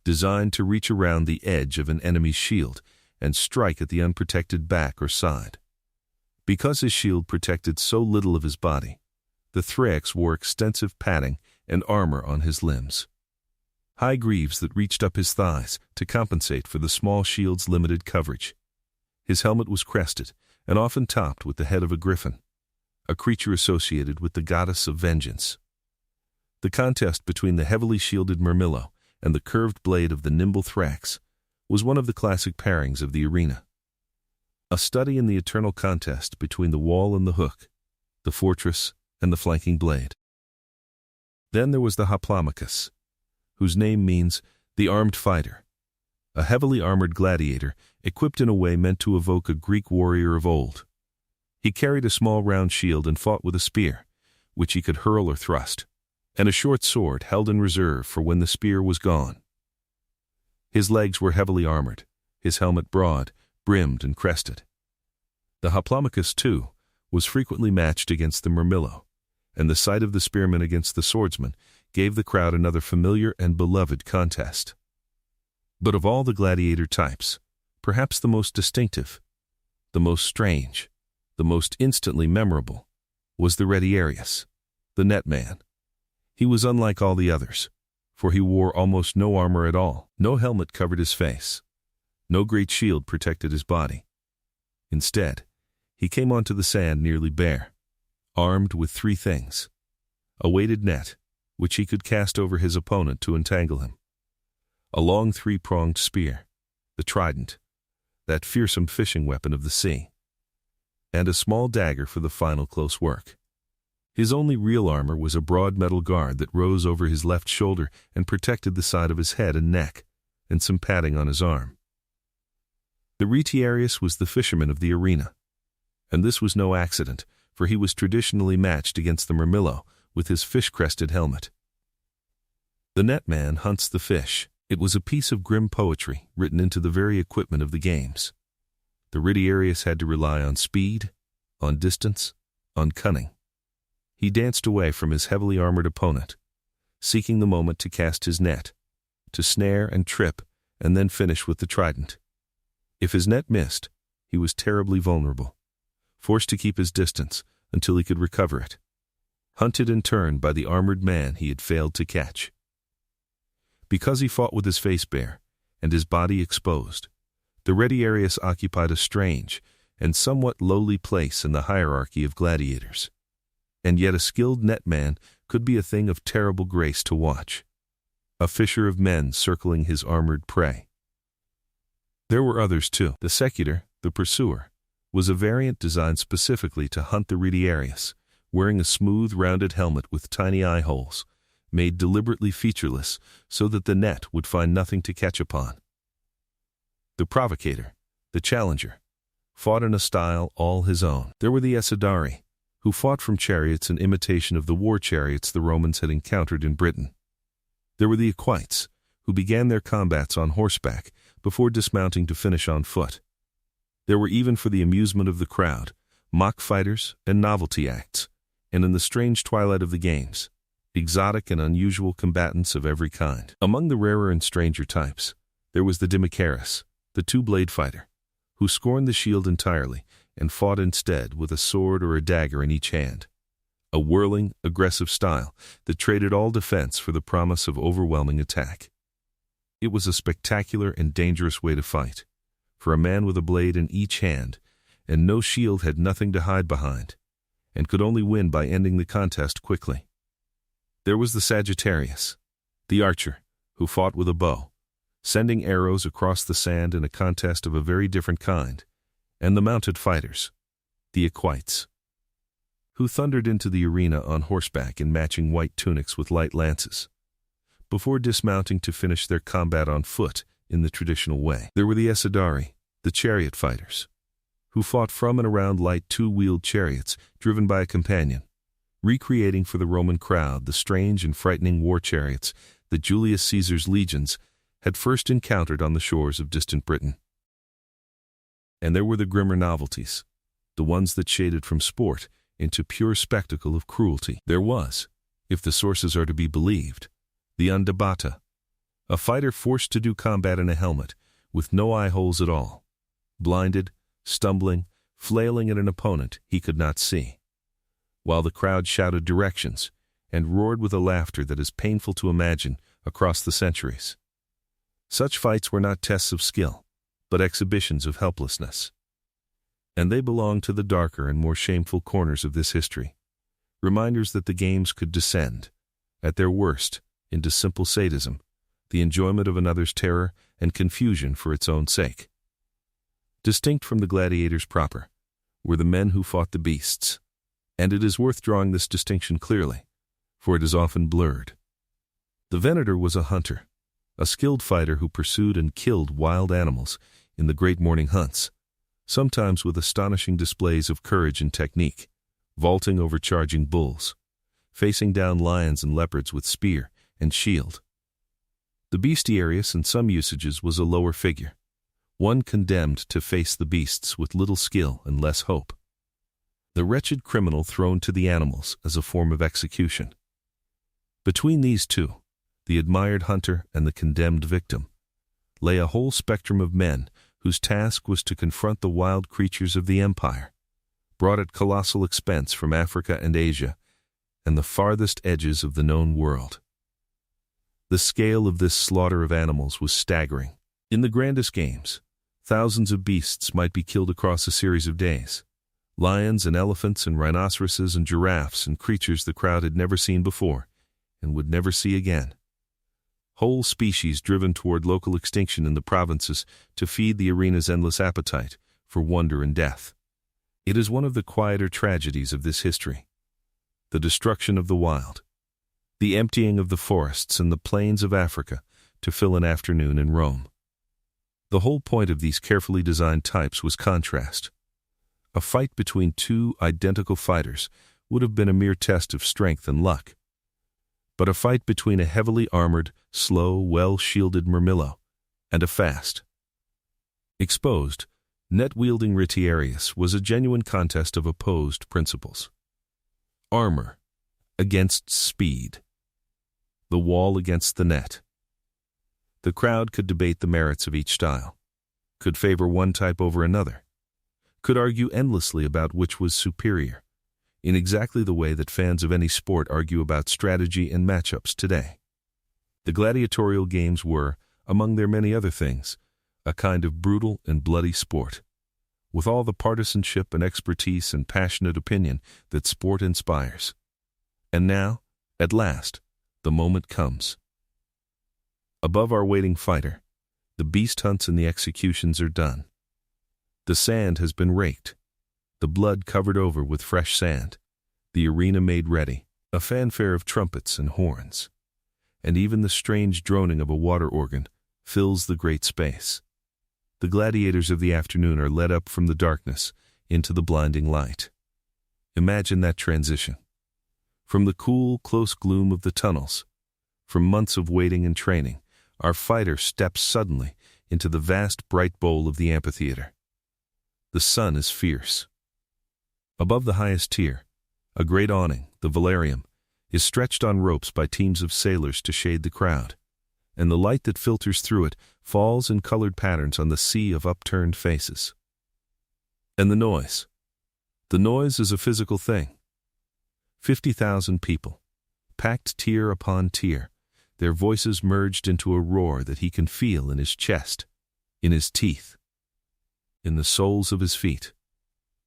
designed to reach around the edge of an enemy's shield and strike at the unprotected back or side. Because his shield protected so little of his body, the Thrax wore extensive padding and armor on his limbs, high greaves that reached up his thighs to compensate for the small shield's limited coverage. His helmet was crested and often topped with the head of a griffin, a creature associated with the goddess of vengeance. The contest between the heavily shielded murmillo and the curved blade of the nimble Thrax was one of the classic pairings of the arena, a study in the eternal contest between the wall and the hook, the fortress and the flanking blade. Then there was the hoplomachus, whose name means the armed fighter, a heavily armored gladiator equipped in a way meant to evoke a Greek warrior of old. He carried a small round shield and fought with a spear, which he could hurl or thrust, and a short sword held in reserve for when the spear was gone. His legs were heavily armored, his helmet broad, brimmed and crested. The hoplomachus, too, was frequently matched against the murmillo, and the sight of the spearman against the swordsman gave the crowd another familiar and beloved contest. But of all the gladiator types, perhaps the most distinctive, the most strange, the most instantly memorable, was the retiarius, the netman. He was unlike all the others, for he wore almost no armor at all. No helmet covered his face. No great shield protected his body. Instead, he came onto the sand nearly bare, armed with three things: a weighted net, which he could cast over his opponent to entangle him; a long three-pronged spear, the trident, that fearsome fishing weapon of the sea; and a small dagger for the final close work. His only real armor was a broad metal guard that rose over his left shoulder and protected the side of his head and neck, and some padding on his arm. The retiarius was the fisherman of the arena, and this was no accident, for he was traditionally matched against the murmillo with his fish-crested helmet. The netman hunts the fish. It was a piece of grim poetry written into the very equipment of the games. The retiarius had to rely on speed, on distance, on cunning. He danced away from his heavily armored opponent, seeking the moment to cast his net, to snare and trip and then finish with the trident. If his net missed, he was terribly vulnerable, forced to keep his distance until he could recover it, hunted in turn by the armored man he had failed to catch. Because he fought with his face bare and his body exposed, the retiarius occupied a strange and somewhat lowly place in the hierarchy of gladiators. And yet a skilled netman could be a thing of terrible grace to watch, a fisher of men circling his armored prey. There were others too. The secutor, the pursuer, was a variant designed specifically to hunt the retiarius, wearing a smooth, rounded helmet with tiny eye holes, made deliberately featureless so that the net would find nothing to catch upon. The provocator, the challenger, fought in a style all his own. There were the Essidari, who fought from chariots in imitation of the war chariots the Romans had encountered in Britain. There were the equites, who began their combats on horseback before dismounting to finish on foot. There were, even for the amusement of the crowd, mock fighters and novelty acts, and in the strange twilight of the games, exotic and unusual combatants of every kind. Among the rarer and stranger types, there was the Dimicaris, the two-blade fighter, who scorned the shield entirely and fought instead with a sword or a dagger in each hand, a whirling, aggressive style that traded all defense for the promise of overwhelming attack. It was a spectacular and dangerous way to fight, for a man with a blade in each hand and no shield had nothing to hide behind, and could only win by ending the contest quickly. There was the Sagittarius, the archer, who fought with a bow, sending arrows across the sand in a contest of a very different kind, and the mounted fighters, the equites, who thundered into the arena on horseback in matching white tunics with light lances, before dismounting to finish their combat on foot in the traditional way. There were the Essidari, the chariot fighters, who fought from and around light two-wheeled chariots driven by a companion, recreating for the Roman crowd the strange and frightening war chariots that Julius Caesar's legions had first encountered on the shores of distant Britain. And there were the grimmer novelties, the ones that shaded from sport into pure spectacle of cruelty. There was, if the sources are to be believed, the undebata, a fighter forced to do combat in a helmet, with no eye holes at all, blinded, stumbling, flailing at an opponent he could not see, while the crowd shouted directions and roared with a laughter that is painful to imagine across the centuries. Such fights were not tests of skill, but exhibitions of helplessness. And they belong to the darker and more shameful corners of this history, reminders that the games could descend, at their worst, into simple sadism, the enjoyment of another's terror and confusion for its own sake. Distinct from the gladiators proper were the men who fought the beasts, and it is worth drawing this distinction clearly, for it is often blurred. The Venator was a hunter, a skilled fighter who pursued and killed wild animals in the great morning hunts, sometimes with astonishing displays of courage and technique, vaulting over charging bulls, facing down lions and leopards with spear and shield. The bestiarius in some usages was a lower figure, one condemned to face the beasts with little skill and less hope. The wretched criminal thrown to the animals as a form of execution. Between these two, the admired hunter and the condemned victim, lay a whole spectrum of men whose task was to confront the wild creatures of the empire, brought at colossal expense from Africa and Asia and the farthest edges of the known world. The scale of this slaughter of animals was staggering. In the grandest games, thousands of beasts might be killed across a series of days. Lions and elephants and rhinoceroses and giraffes and creatures the crowd had never seen before and would never see again. Whole species driven toward local extinction in the provinces to feed the arena's endless appetite for wonder and death. It is one of the quieter tragedies of this history. The destruction of the wild. The emptying of the forests and the plains of Africa to fill an afternoon in Rome. The whole point of these carefully designed types was contrast. A fight between two identical fighters would have been a mere test of strength and luck. But a fight between a heavily armored, slow, well-shielded Murmillo and a fast, exposed, net-wielding retiarius was a genuine contest of opposed principles. Armor against speed. The wall against the net. The crowd could debate the merits of each style, could favor one type over another, could argue endlessly about which was superior, in exactly the way that fans of any sport argue about strategy and matchups today. The gladiatorial games were, among their many other things, a kind of brutal and bloody sport, with all the partisanship and expertise and passionate opinion that sport inspires. And now, at last, the moment comes. Above our waiting fighter, the beast hunts and the executions are done. The sand has been raked, the blood covered over with fresh sand, the arena made ready, a fanfare of trumpets and horns, and even the strange droning of a water organ fills the great space. The gladiators of the afternoon are led up from the darkness into the blinding light. Imagine that transition. From the cool, close gloom of the tunnels, from months of waiting and training, our fighter steps suddenly into the vast, bright bowl of the amphitheater. The sun is fierce. Above the highest tier, a great awning, the velarium, is stretched on ropes by teams of sailors to shade the crowd, and the light that filters through it falls in colored patterns on the sea of upturned faces. And the noise. The noise is a physical thing. 50,000 people, packed tier upon tier, their voices merged into a roar that he can feel in his chest, in his teeth, in the soles of his feet.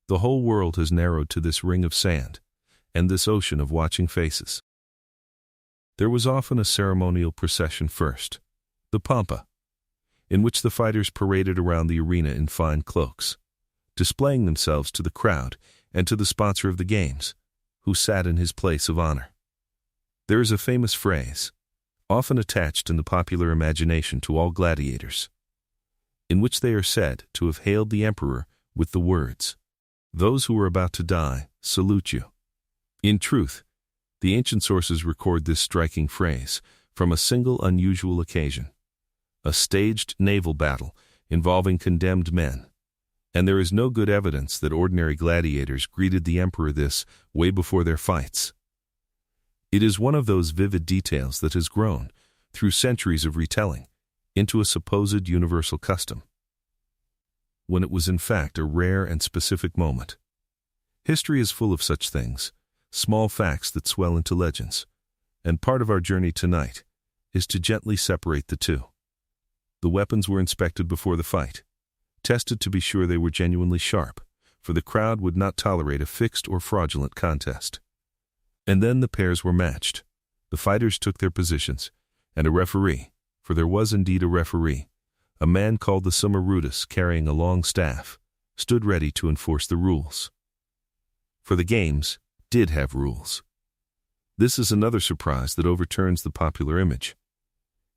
The whole world has narrowed to this ring of sand and this ocean of watching faces. There was often a ceremonial procession first, the pampa, in which the fighters paraded around the arena in fine cloaks, displaying themselves to the crowd and to the sponsor of the games, who sat in his place of honor. There is a famous phrase, often attached in the popular imagination to all gladiators, in which they are said to have hailed the emperor with the words, "Those who are about to die salute you." In truth, the ancient sources record this striking phrase from a single unusual occasion, a staged naval battle involving condemned men, and there is no good evidence that ordinary gladiators greeted the emperor this way before their fights. It is one of those vivid details that has grown, through centuries of retelling, into a supposed universal custom, when it was in fact a rare and specific moment. History is full of such things, small facts that swell into legends, and part of our journey tonight is to gently separate the two. The weapons were inspected before the fight, tested to be sure they were genuinely sharp, for the crowd would not tolerate a fixed or fraudulent contest. And then the pairs were matched. The fighters took their positions, and a referee, for there was indeed a referee, a man called the summa rudis carrying a long staff, stood ready to enforce the rules. For the games did have rules. This is another surprise that overturns the popular image.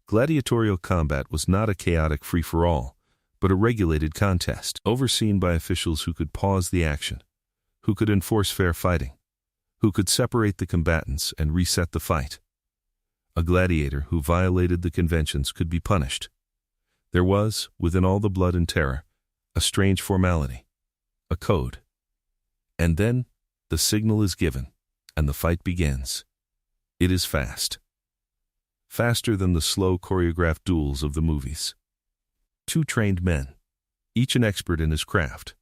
Gladiatorial combat was not a chaotic free-for-all, but a regulated contest, overseen by officials who could pause the action, who could enforce fair fighting, who could separate the combatants and reset the fight. A gladiator who violated the conventions could be punished. There was, within all the blood and terror, a strange formality, a code. And then the signal is given, and the fight begins. It is fast. Faster than the slow choreographed duels of the movies. Two trained men, each an expert in his craft,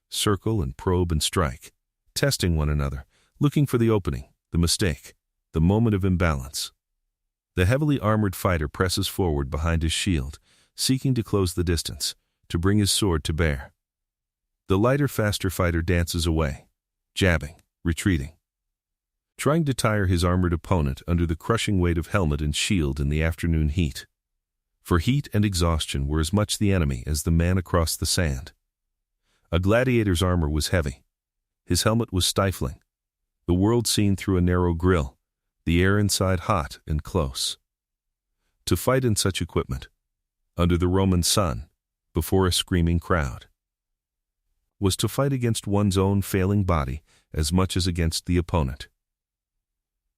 circle and probe and strike, testing one another, looking for the opening, the mistake, the moment of imbalance. The heavily armored fighter presses forward behind his shield, seeking to close the distance, to bring his sword to bear. The lighter, faster fighter dances away, jabbing, retreating, trying to tire his armored opponent under the crushing weight of helmet and shield in the afternoon heat. For heat and exhaustion were as much the enemy as the man across the sand. A gladiator's armor was heavy. His helmet was stifling, the world seen through a narrow grill, the air inside hot and close. To fight in such equipment, under the Roman sun, before a screaming crowd, was to fight against one's own failing body as much as against the opponent.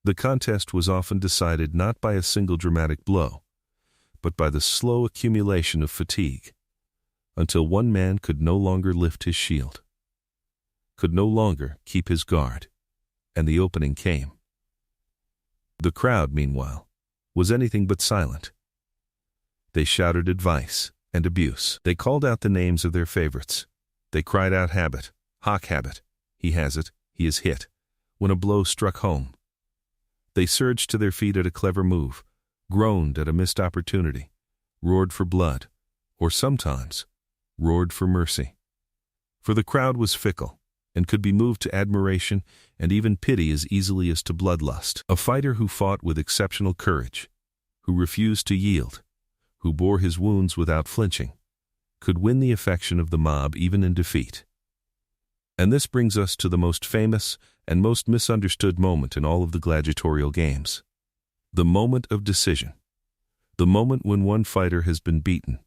The contest was often decided not by a single dramatic blow, but by the slow accumulation of fatigue, until one man could no longer lift his shield, could no longer keep his guard, and the opening came. The crowd, meanwhile, was anything but silent. They shouted advice and abuse. They called out the names of their favorites. They cried out habit, hock habit, he has it, he is hit, when a blow struck home. They surged to their feet at a clever move, groaned at a missed opportunity, roared for blood, or sometimes roared for mercy. For the crowd was fickle, and could be moved to admiration and even pity as easily as to bloodlust. A fighter who fought with exceptional courage, who refused to yield, who bore his wounds without flinching, could win the affection of the mob even in defeat. And this brings us to the most famous and most misunderstood moment in all of the gladiatorial games. The moment of decision. The moment when one fighter has been beaten,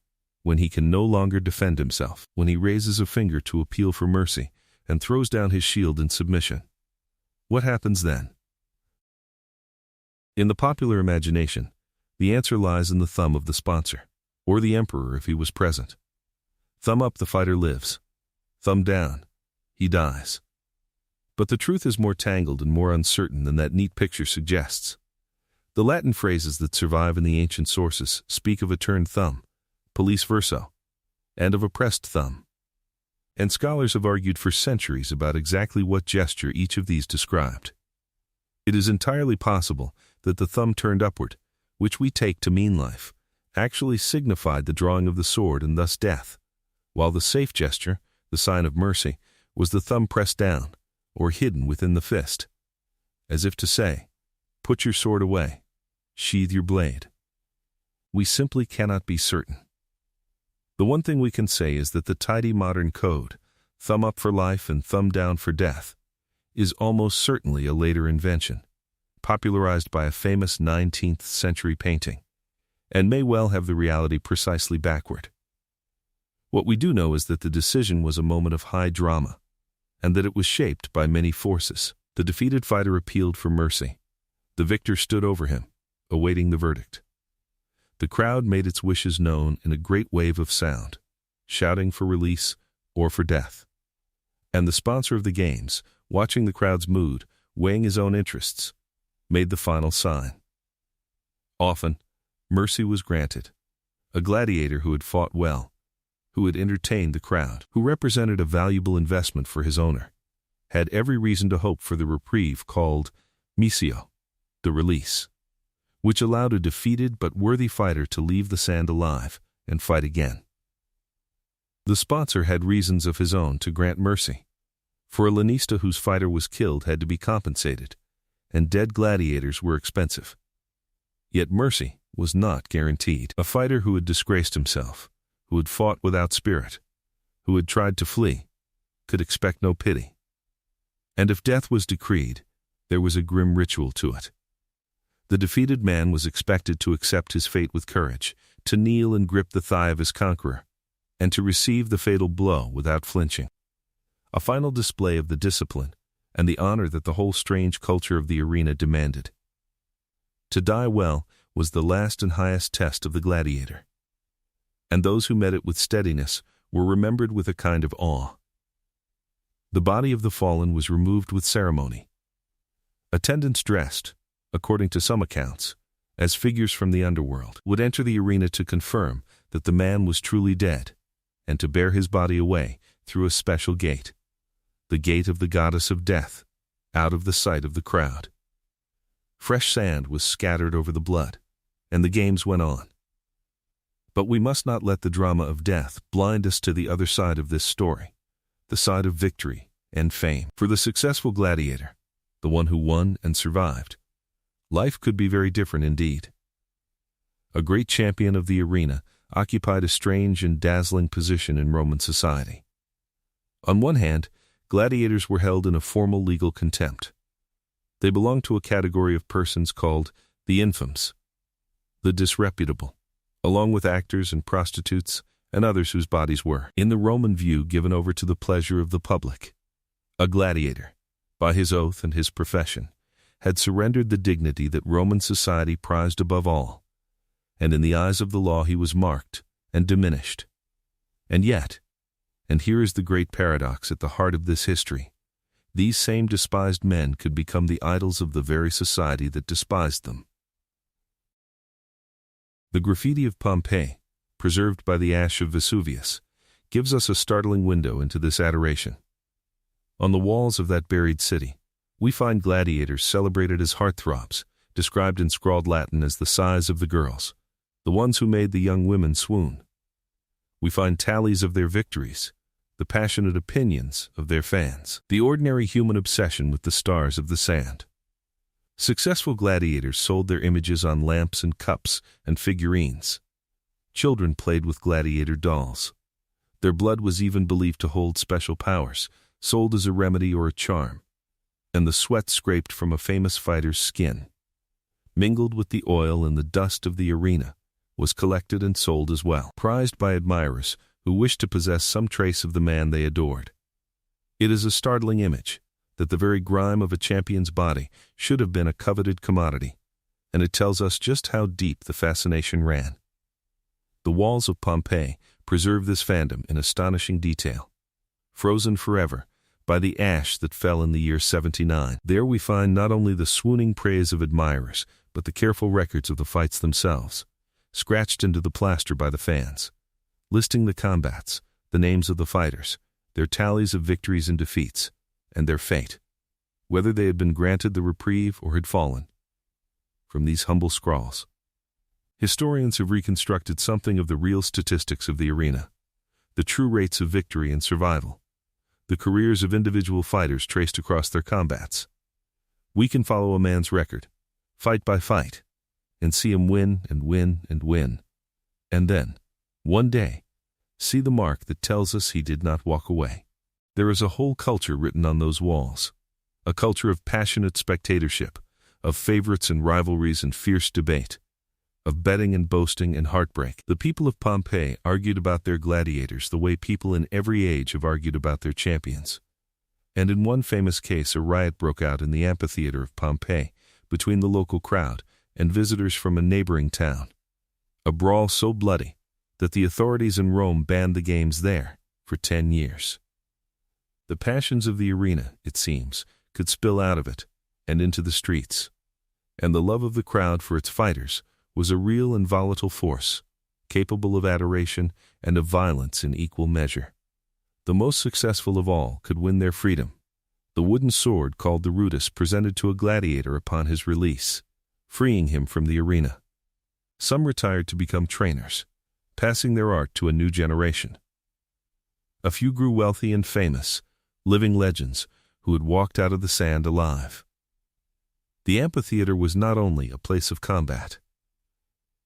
when he can no longer defend himself, when he raises a finger to appeal for mercy and throws down his shield in submission. What happens then? In the popular imagination, the answer lies in the thumb of the sponsor, or the emperor if he was present. Thumb up, the fighter lives. Thumb down, he dies. But the truth is more tangled and more uncertain than that neat picture suggests. The Latin phrases that survive in the ancient sources speak of a turned thumb, pollice verso, and of a pressed thumb. And scholars have argued for centuries about exactly what gesture each of these described. It is entirely possible that the thumb turned upward, which we take to mean life, actually signified the drawing of the sword and thus death, while the safe gesture, the sign of mercy, was the thumb pressed down, or hidden within the fist, as if to say, put your sword away, sheathe your blade. We simply cannot be certain. The one thing we can say is that the tidy modern code, thumb up for life and thumb down for death, is almost certainly a later invention, popularized by a famous 19th century painting, and may well have the reality precisely backward. What we do know is that the decision was a moment of high drama, and that it was shaped by many forces. The defeated fighter appealed for mercy. The victor stood over him, awaiting the verdict. The crowd made its wishes known in a great wave of sound, shouting for release or for death. And the sponsor of the games, watching the crowd's mood, weighing his own interests, made the final sign. Often, mercy was granted. A gladiator who had fought well, who had entertained the crowd, who represented a valuable investment for his owner, had every reason to hope for the reprieve called missio, the release, which allowed a defeated but worthy fighter to leave the sand alive and fight again. The sponsor had reasons of his own to grant mercy, for a lanista whose fighter was killed had to be compensated, and dead gladiators were expensive. Yet mercy was not guaranteed. A fighter who had disgraced himself, who had fought without spirit, who had tried to flee, could expect no pity. And if death was decreed, there was a grim ritual to it. The defeated man was expected to accept his fate with courage, to kneel and grip the thigh of his conqueror, and to receive the fatal blow without flinching. A final display of the discipline and the honor that the whole strange culture of the arena demanded. To die well was the last and highest test of the gladiator, and those who met it with steadiness were remembered with a kind of awe. The body of the fallen was removed with ceremony. Attendants dressed, according to some accounts, as figures from the underworld, would enter the arena to confirm that the man was truly dead, and to bear his body away through a special gate, the gate of the goddess of death, out of the sight of the crowd. Fresh sand was scattered over the blood, and the games went on. But we must not let the drama of death blind us to the other side of this story, the side of victory and fame. For the successful gladiator, the one who won and survived, life could be very different indeed. A great champion of the arena occupied a strange and dazzling position in Roman society. On one hand, gladiators were held in a formal legal contempt. They belonged to a category of persons called the infames, the disreputable, along with actors and prostitutes and others whose bodies were, in the Roman view, given over to the pleasure of the public. A gladiator, by his oath and his profession, had surrendered the dignity that Roman society prized above all, and in the eyes of the law he was marked and diminished. And yet, and here is the great paradox at the heart of this history, these same despised men could become the idols of the very society that despised them. The graffiti of Pompeii, preserved by the ash of Vesuvius, gives us a startling window into this adoration. On the walls of that buried city, we find gladiators celebrated as heartthrobs, described in scrawled Latin as the size of the girls, the ones who made the young women swoon. We find tallies of their victories, the passionate opinions of their fans, the ordinary human obsession with the stars of the sand. Successful gladiators sold their images on lamps and cups and figurines. Children played with gladiator dolls. Their blood was even believed to hold special powers, sold as a remedy or a charm. And the sweat scraped from a famous fighter's skin, mingled with the oil and the dust of the arena, was collected and sold as well, prized by admirers who wished to possess some trace of the man they adored. It is a startling image that the very grime of a champion's body should have been a coveted commodity, and it tells us just how deep the fascination ran. The walls of Pompeii preserve this fandom in astonishing detail. Frozen forever by the ash that fell in the year 79, there we find not only the swooning praise of admirers, but the careful records of the fights themselves, scratched into the plaster by the fans, listing the combats, the names of the fighters, their tallies of victories and defeats, and their fate, whether they had been granted the reprieve or had fallen. From these humble scrawls, historians have reconstructed something of the real statistics of the arena, the true rates of victory and survival, the careers of individual fighters traced across their combats. We can follow a man's record, fight by fight, and see him win and win and win, and then, one day, see the mark that tells us he did not walk away. There is a whole culture written on those walls, a culture of passionate spectatorship, of favorites and rivalries and fierce debate, of betting and boasting and heartbreak. The people of Pompeii argued about their gladiators the way people in every age have argued about their champions. And in one famous case, a riot broke out in the amphitheater of Pompeii between the local crowd and visitors from a neighboring town. A brawl so bloody that the authorities in Rome banned the games there for 10 years. The passions of the arena, it seems, could spill out of it and into the streets. And the love of the crowd for its fighters was a real and volatile force, capable of adoration and of violence in equal measure. The most successful of all could win their freedom. The wooden sword called the rudis presented to a gladiator upon his release, freeing him from the arena. Some retired to become trainers, passing their art to a new generation. A few grew wealthy and famous, living legends who had walked out of the sand alive. The amphitheater was not only a place of combat.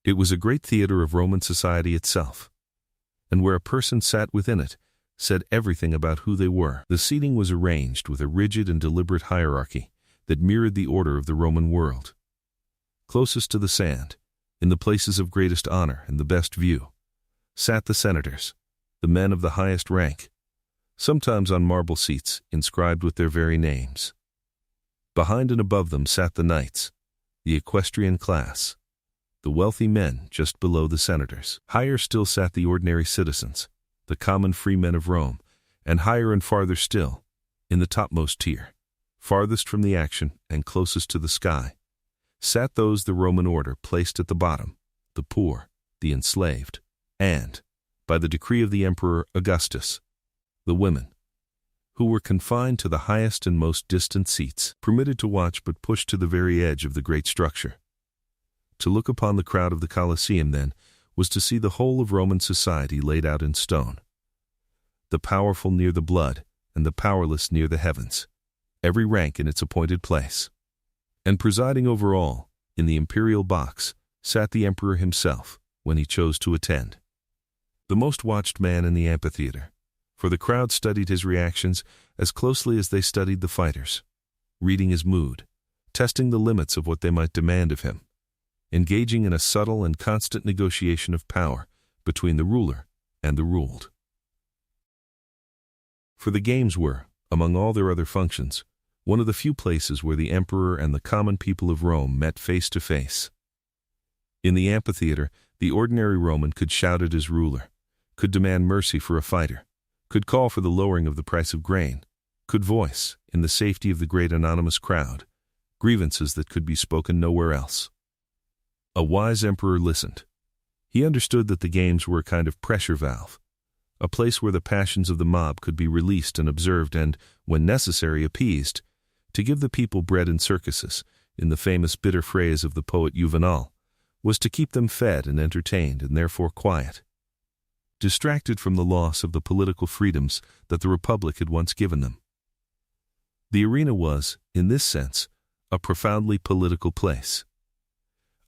It was a great theater of Roman society itself, and where a person sat within it said everything about who they were. The seating was arranged with a rigid and deliberate hierarchy that mirrored the order of the Roman world. Closest to the sand, in the places of greatest honor and the best view, sat the senators, the men of the highest rank, sometimes on marble seats inscribed with their very names. Behind and above them sat the knights, the equestrian class, the wealthy men just below the senators. Higher still sat the ordinary citizens, the common free men of Rome, and higher and farther still, in the topmost tier, farthest from the action and closest to the sky, sat those the Roman order placed at the bottom, the poor, the enslaved, and, by the decree of the Emperor Augustus, the women, who were confined to the highest and most distant seats, permitted to watch but pushed to the very edge of the great structure. To look upon the crowd of the Colosseum, then, was to see the whole of Roman society laid out in stone. The powerful near the blood, and the powerless near the heavens, every rank in its appointed place. And presiding over all, in the imperial box, sat the emperor himself, when he chose to attend. The most watched man in the amphitheater, for the crowd studied his reactions as closely as they studied the fighters, reading his mood, testing the limits of what they might demand of him, engaging in a subtle and constant negotiation of power between the ruler and the ruled. For the games were, among all their other functions, one of the few places where the emperor and the common people of Rome met face to face. In the amphitheater, the ordinary Roman could shout at his ruler, could demand mercy for a fighter, could call for the lowering of the price of grain, could voice, in the safety of the great anonymous crowd, grievances that could be spoken nowhere else. A wise emperor listened, He understood that the games were a kind of pressure valve, a place where the passions of the mob could be released and observed and, when necessary, appeased, to give the people bread in circuses, in the famous bitter phrase of the poet Juvenal, was to keep them fed and entertained and therefore quiet, distracted from the loss of the political freedoms that the Republic had once given them. The arena was, in this sense, a profoundly political place,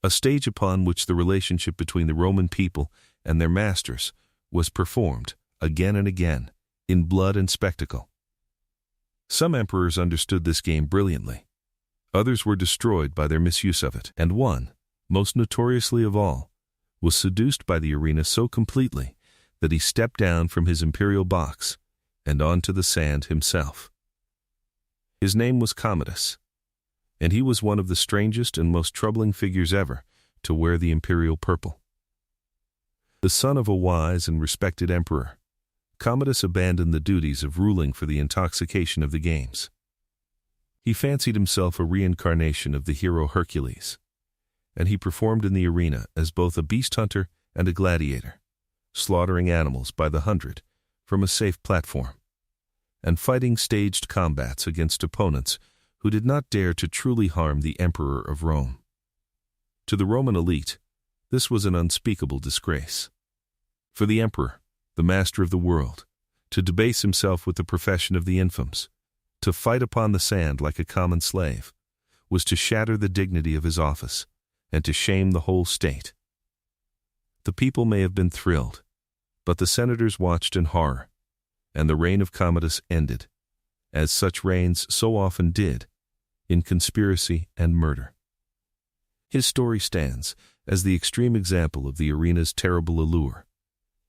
a stage upon which the relationship between the Roman people and their masters was performed, again and again, in blood and spectacle. Some emperors understood this game brilliantly. Others were destroyed by their misuse of it, and one, most notoriously of all, was seduced by the arena so completely that he stepped down from his imperial box and onto the sand himself. His name was Commodus, and he was one of the strangest and most troubling figures ever to wear the imperial purple. The son of a wise and respected emperor, Commodus abandoned the duties of ruling for the intoxication of the games. He fancied himself a reincarnation of the hero Hercules, and he performed in the arena as both a beast hunter and a gladiator, slaughtering animals by the hundred from a safe platform, and fighting staged combats against opponents who did not dare to truly harm the emperor of Rome. To the Roman elite, this was an unspeakable disgrace. For the emperor, the master of the world, to debase himself with the profession of the infames, to fight upon the sand like a common slave, was to shatter the dignity of his office and to shame the whole state. The people may have been thrilled, but the senators watched in horror, and the reign of Commodus ended, as such reigns so often did, in conspiracy and murder. His story stands as the extreme example of the arena's terrible allure,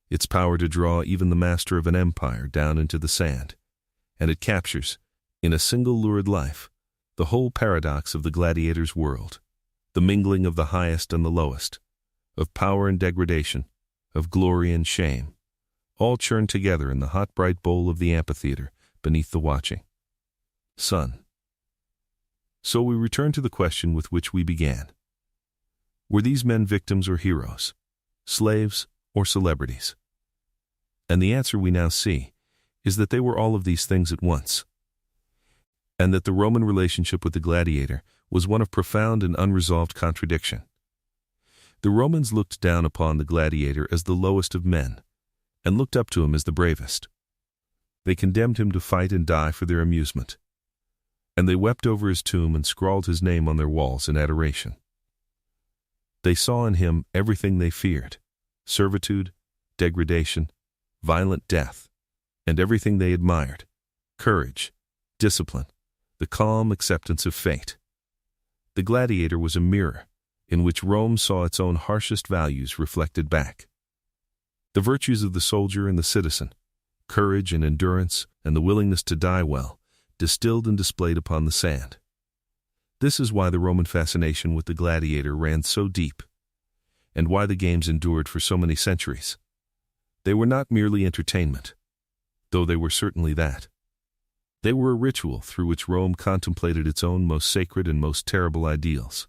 its power to draw even the master of an empire down into the sand, and it captures, in a single lurid life, the whole paradox of the gladiator's world, the mingling of the highest and the lowest, of power and degradation, of glory and shame, all churned together in the hot bright bowl of the amphitheater beneath the watching sun. So we return to the question with which we began. Were these men victims or heroes, slaves or celebrities? And the answer we now see is that they were all of these things at once, and that the Roman relationship with the gladiator was one of profound and unresolved contradiction. The Romans looked down upon the gladiator as the lowest of men, and looked up to him as the bravest. They condemned him to fight and die for their amusement, and they wept over his tomb and scrawled his name on their walls in adoration. They saw in him everything they feared: servitude, degradation, violent death, and everything they admired: courage, discipline, the calm acceptance of fate. The gladiator was a mirror in which Rome saw its own harshest values reflected back. The virtues of the soldier and the citizen, courage and endurance and the willingness to die well, distilled and displayed upon the sand. This is why the Roman fascination with the gladiator ran so deep, and why the games endured for so many centuries. They were not merely entertainment, though they were certainly that. They were a ritual through which Rome contemplated its own most sacred and most terrible ideals.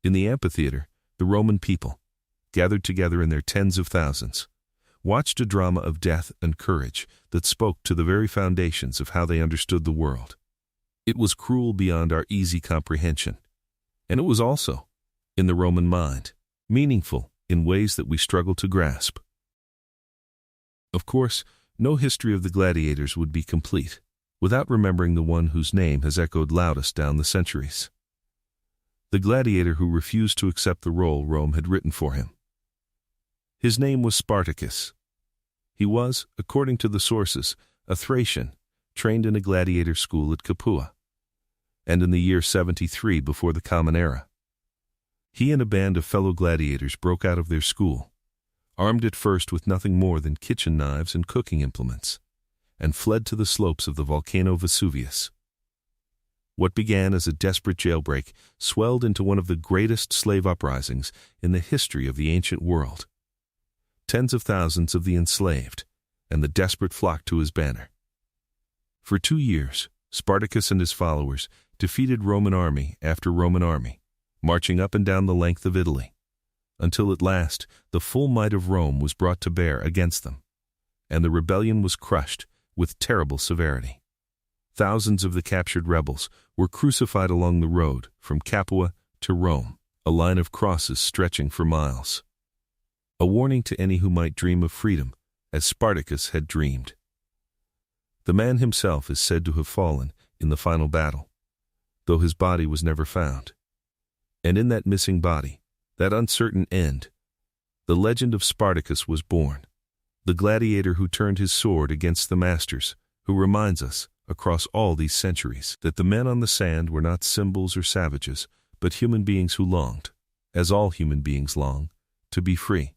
In the amphitheater, the Roman people, gathered together in their tens of thousands, watched a drama of death and courage that spoke to the very foundations of how they understood the world. It was cruel beyond our easy comprehension, and it was also, in the Roman mind, meaningful in ways that we struggle to grasp. Of course, no history of the gladiators would be complete without remembering the one whose name has echoed loudest down the centuries. The gladiator who refused to accept the role Rome had written for him. His name was Spartacus. He was, according to the sources, a Thracian, trained in a gladiator school at Capua, and in the year 73 before the Common Era. He and a band of fellow gladiators broke out of their school, armed at first with nothing more than kitchen knives and cooking implements, and fled to the slopes of the volcano Vesuvius. What began as a desperate jailbreak swelled into one of the greatest slave uprisings in the history of the ancient world. Tens of thousands of the enslaved, and the desperate flocked to his banner. For 2 years, Spartacus and his followers defeated Roman army after Roman army, marching up and down the length of Italy, until at last the full might of Rome was brought to bear against them, and the rebellion was crushed with terrible severity. Thousands of the captured rebels were crucified along the road from Capua to Rome, a line of crosses stretching for miles. A warning to any who might dream of freedom, as Spartacus had dreamed. The man himself is said to have fallen in the final battle, though his body was never found. And in that missing body, that uncertain end, the legend of Spartacus was born, the gladiator who turned his sword against the masters, who reminds us, across all these centuries, that the men on the sand were not symbols or savages, but human beings who longed, as all human beings long, to be free.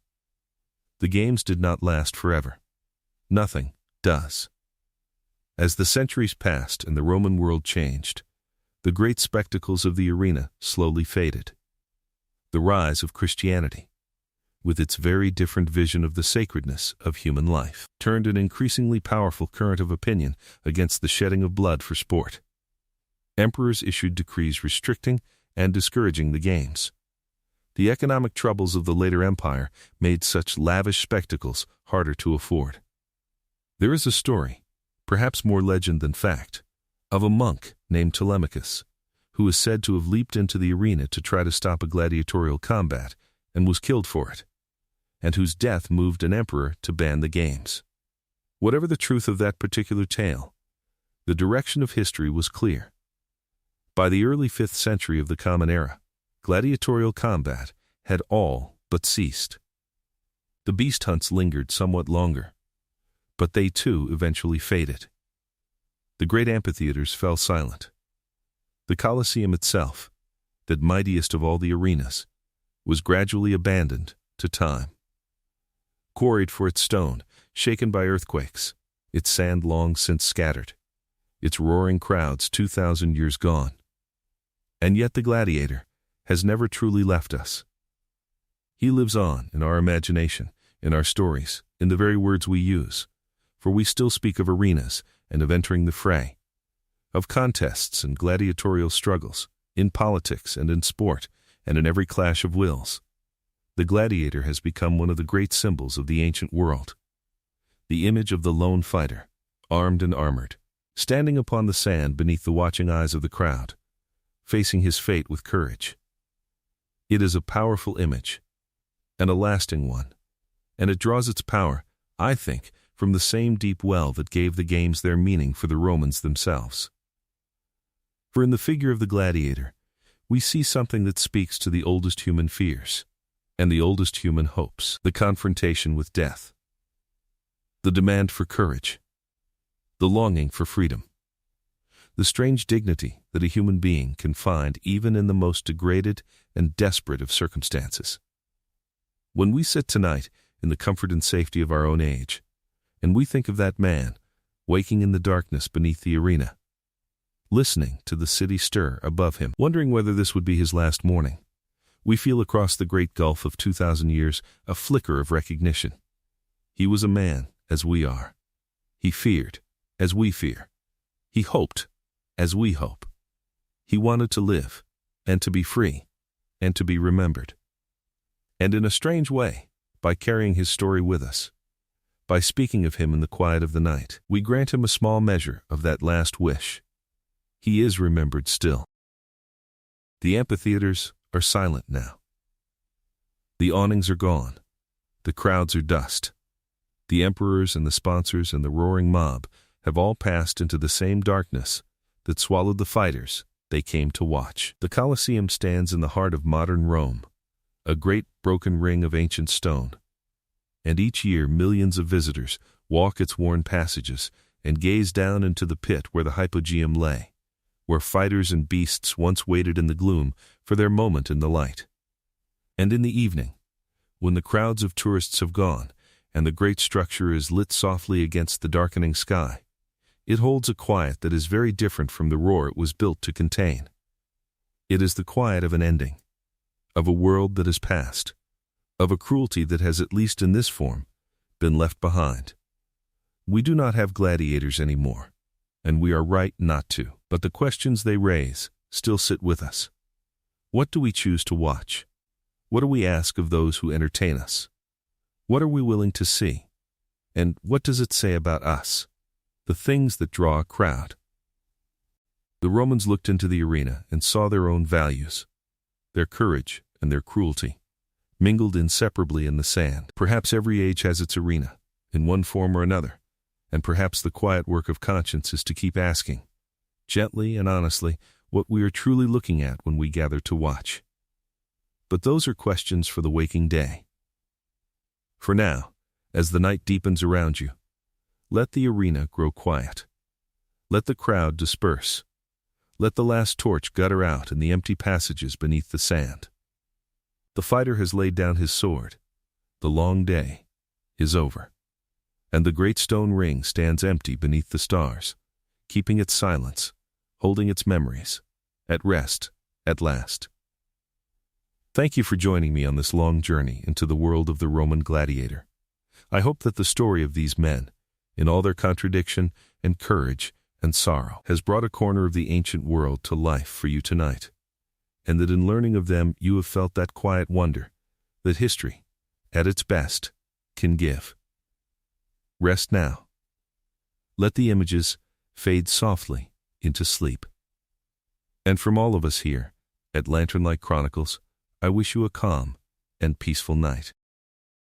The games did not last forever. Nothing does. As the centuries passed and the Roman world changed, the great spectacles of the arena slowly faded. The rise of Christianity, with its very different vision of the sacredness of human life, turned an increasingly powerful current of opinion against the shedding of blood for sport. Emperors issued decrees restricting and discouraging the games. The economic troubles of the later empire made such lavish spectacles harder to afford. There is a story, perhaps more legend than fact, of a monk named Telemachus, who is said to have leaped into the arena to try to stop a gladiatorial combat and was killed for it, and whose death moved an emperor to ban the games. Whatever the truth of that particular tale, the direction of history was clear. By the early 5th century of the Common Era, gladiatorial combat had all but ceased. The beast hunts lingered somewhat longer, but they too eventually faded. The great amphitheaters fell silent. The Colosseum itself, that mightiest of all the arenas, was gradually abandoned to time. Quarried for its stone, shaken by earthquakes, its sand long since scattered, its roaring crowds 2,000 years gone. And yet the gladiator has never truly left us. He lives on in our imagination, in our stories, in the very words we use, for we still speak of arenas and of entering the fray, of contests and gladiatorial struggles, in politics and in sport, and in every clash of wills. The gladiator has become one of the great symbols of the ancient world. The image of the lone fighter, armed and armored, standing upon the sand beneath the watching eyes of the crowd, facing his fate with courage. It is a powerful image, and a lasting one, and it draws its power, I think, from the same deep well that gave the games their meaning for the Romans themselves. For in the figure of the gladiator, we see something that speaks to the oldest human fears and the oldest human hopes, the confrontation with death, the demand for courage, the longing for freedom, the strange dignity that a human being can find even in the most degraded and desperate of circumstances. When we sit tonight in the comfort and safety of our own age, and we think of that man waking in the darkness beneath the arena, listening to the city stir above him, wondering whether this would be his last morning, we feel across the great gulf of 2,000 years a flicker of recognition. He was a man as we are. He feared as we fear. He hoped as we hope. He wanted to live and to be free and to be remembered. And in a strange way, by carrying his story with us, by speaking of him in the quiet of the night, we grant him a small measure of that last wish. He is remembered still. The amphitheaters are silent now. The awnings are gone. The crowds are dust. The emperors and the sponsors and the roaring mob have all passed into the same darkness that swallowed the fighters they came to watch. The Colosseum stands in the heart of modern Rome, a great broken ring of ancient stone. And each year millions of visitors walk its worn passages and gaze down into the pit where the hypogeum lay, where fighters and beasts once waited in the gloom for their moment in the light. And in the evening, when the crowds of tourists have gone and the great structure is lit softly against the darkening sky, it holds a quiet that is very different from the roar it was built to contain. It is the quiet of an ending, of a world that has passed, of a cruelty that has, at least in this form, been left behind. We do not have gladiators anymore, and we are right not to, but the questions they raise still sit with us. What do we choose to watch? What do we ask of those who entertain us? What are we willing to see? And what does it say about us? The things that draw a crowd. The Romans looked into the arena and saw their own values, their courage and their cruelty, mingled inseparably in the sand. Perhaps every age has its arena, in one form or another, and perhaps the quiet work of conscience is to keep asking, gently and honestly, what we are truly looking at when we gather to watch. But those are questions for the waking day. For now, as the night deepens around you, let the arena grow quiet. Let the crowd disperse. Let the last torch gutter out in the empty passages beneath the sand. The fighter has laid down his sword. The long day is over. And the great stone ring stands empty beneath the stars, keeping its silence, holding its memories, at rest, at last. Thank you for joining me on this long journey into the world of the Roman gladiator. I hope that the story of these men, in all their contradiction and courage and sorrow, has brought a corner of the ancient world to life for you tonight, and that in learning of them you have felt that quiet wonder that history, at its best, can give. Rest now. Let the images fade softly into sleep. And from all of us here at Lanternlight Chronicles, I wish you a calm and peaceful night.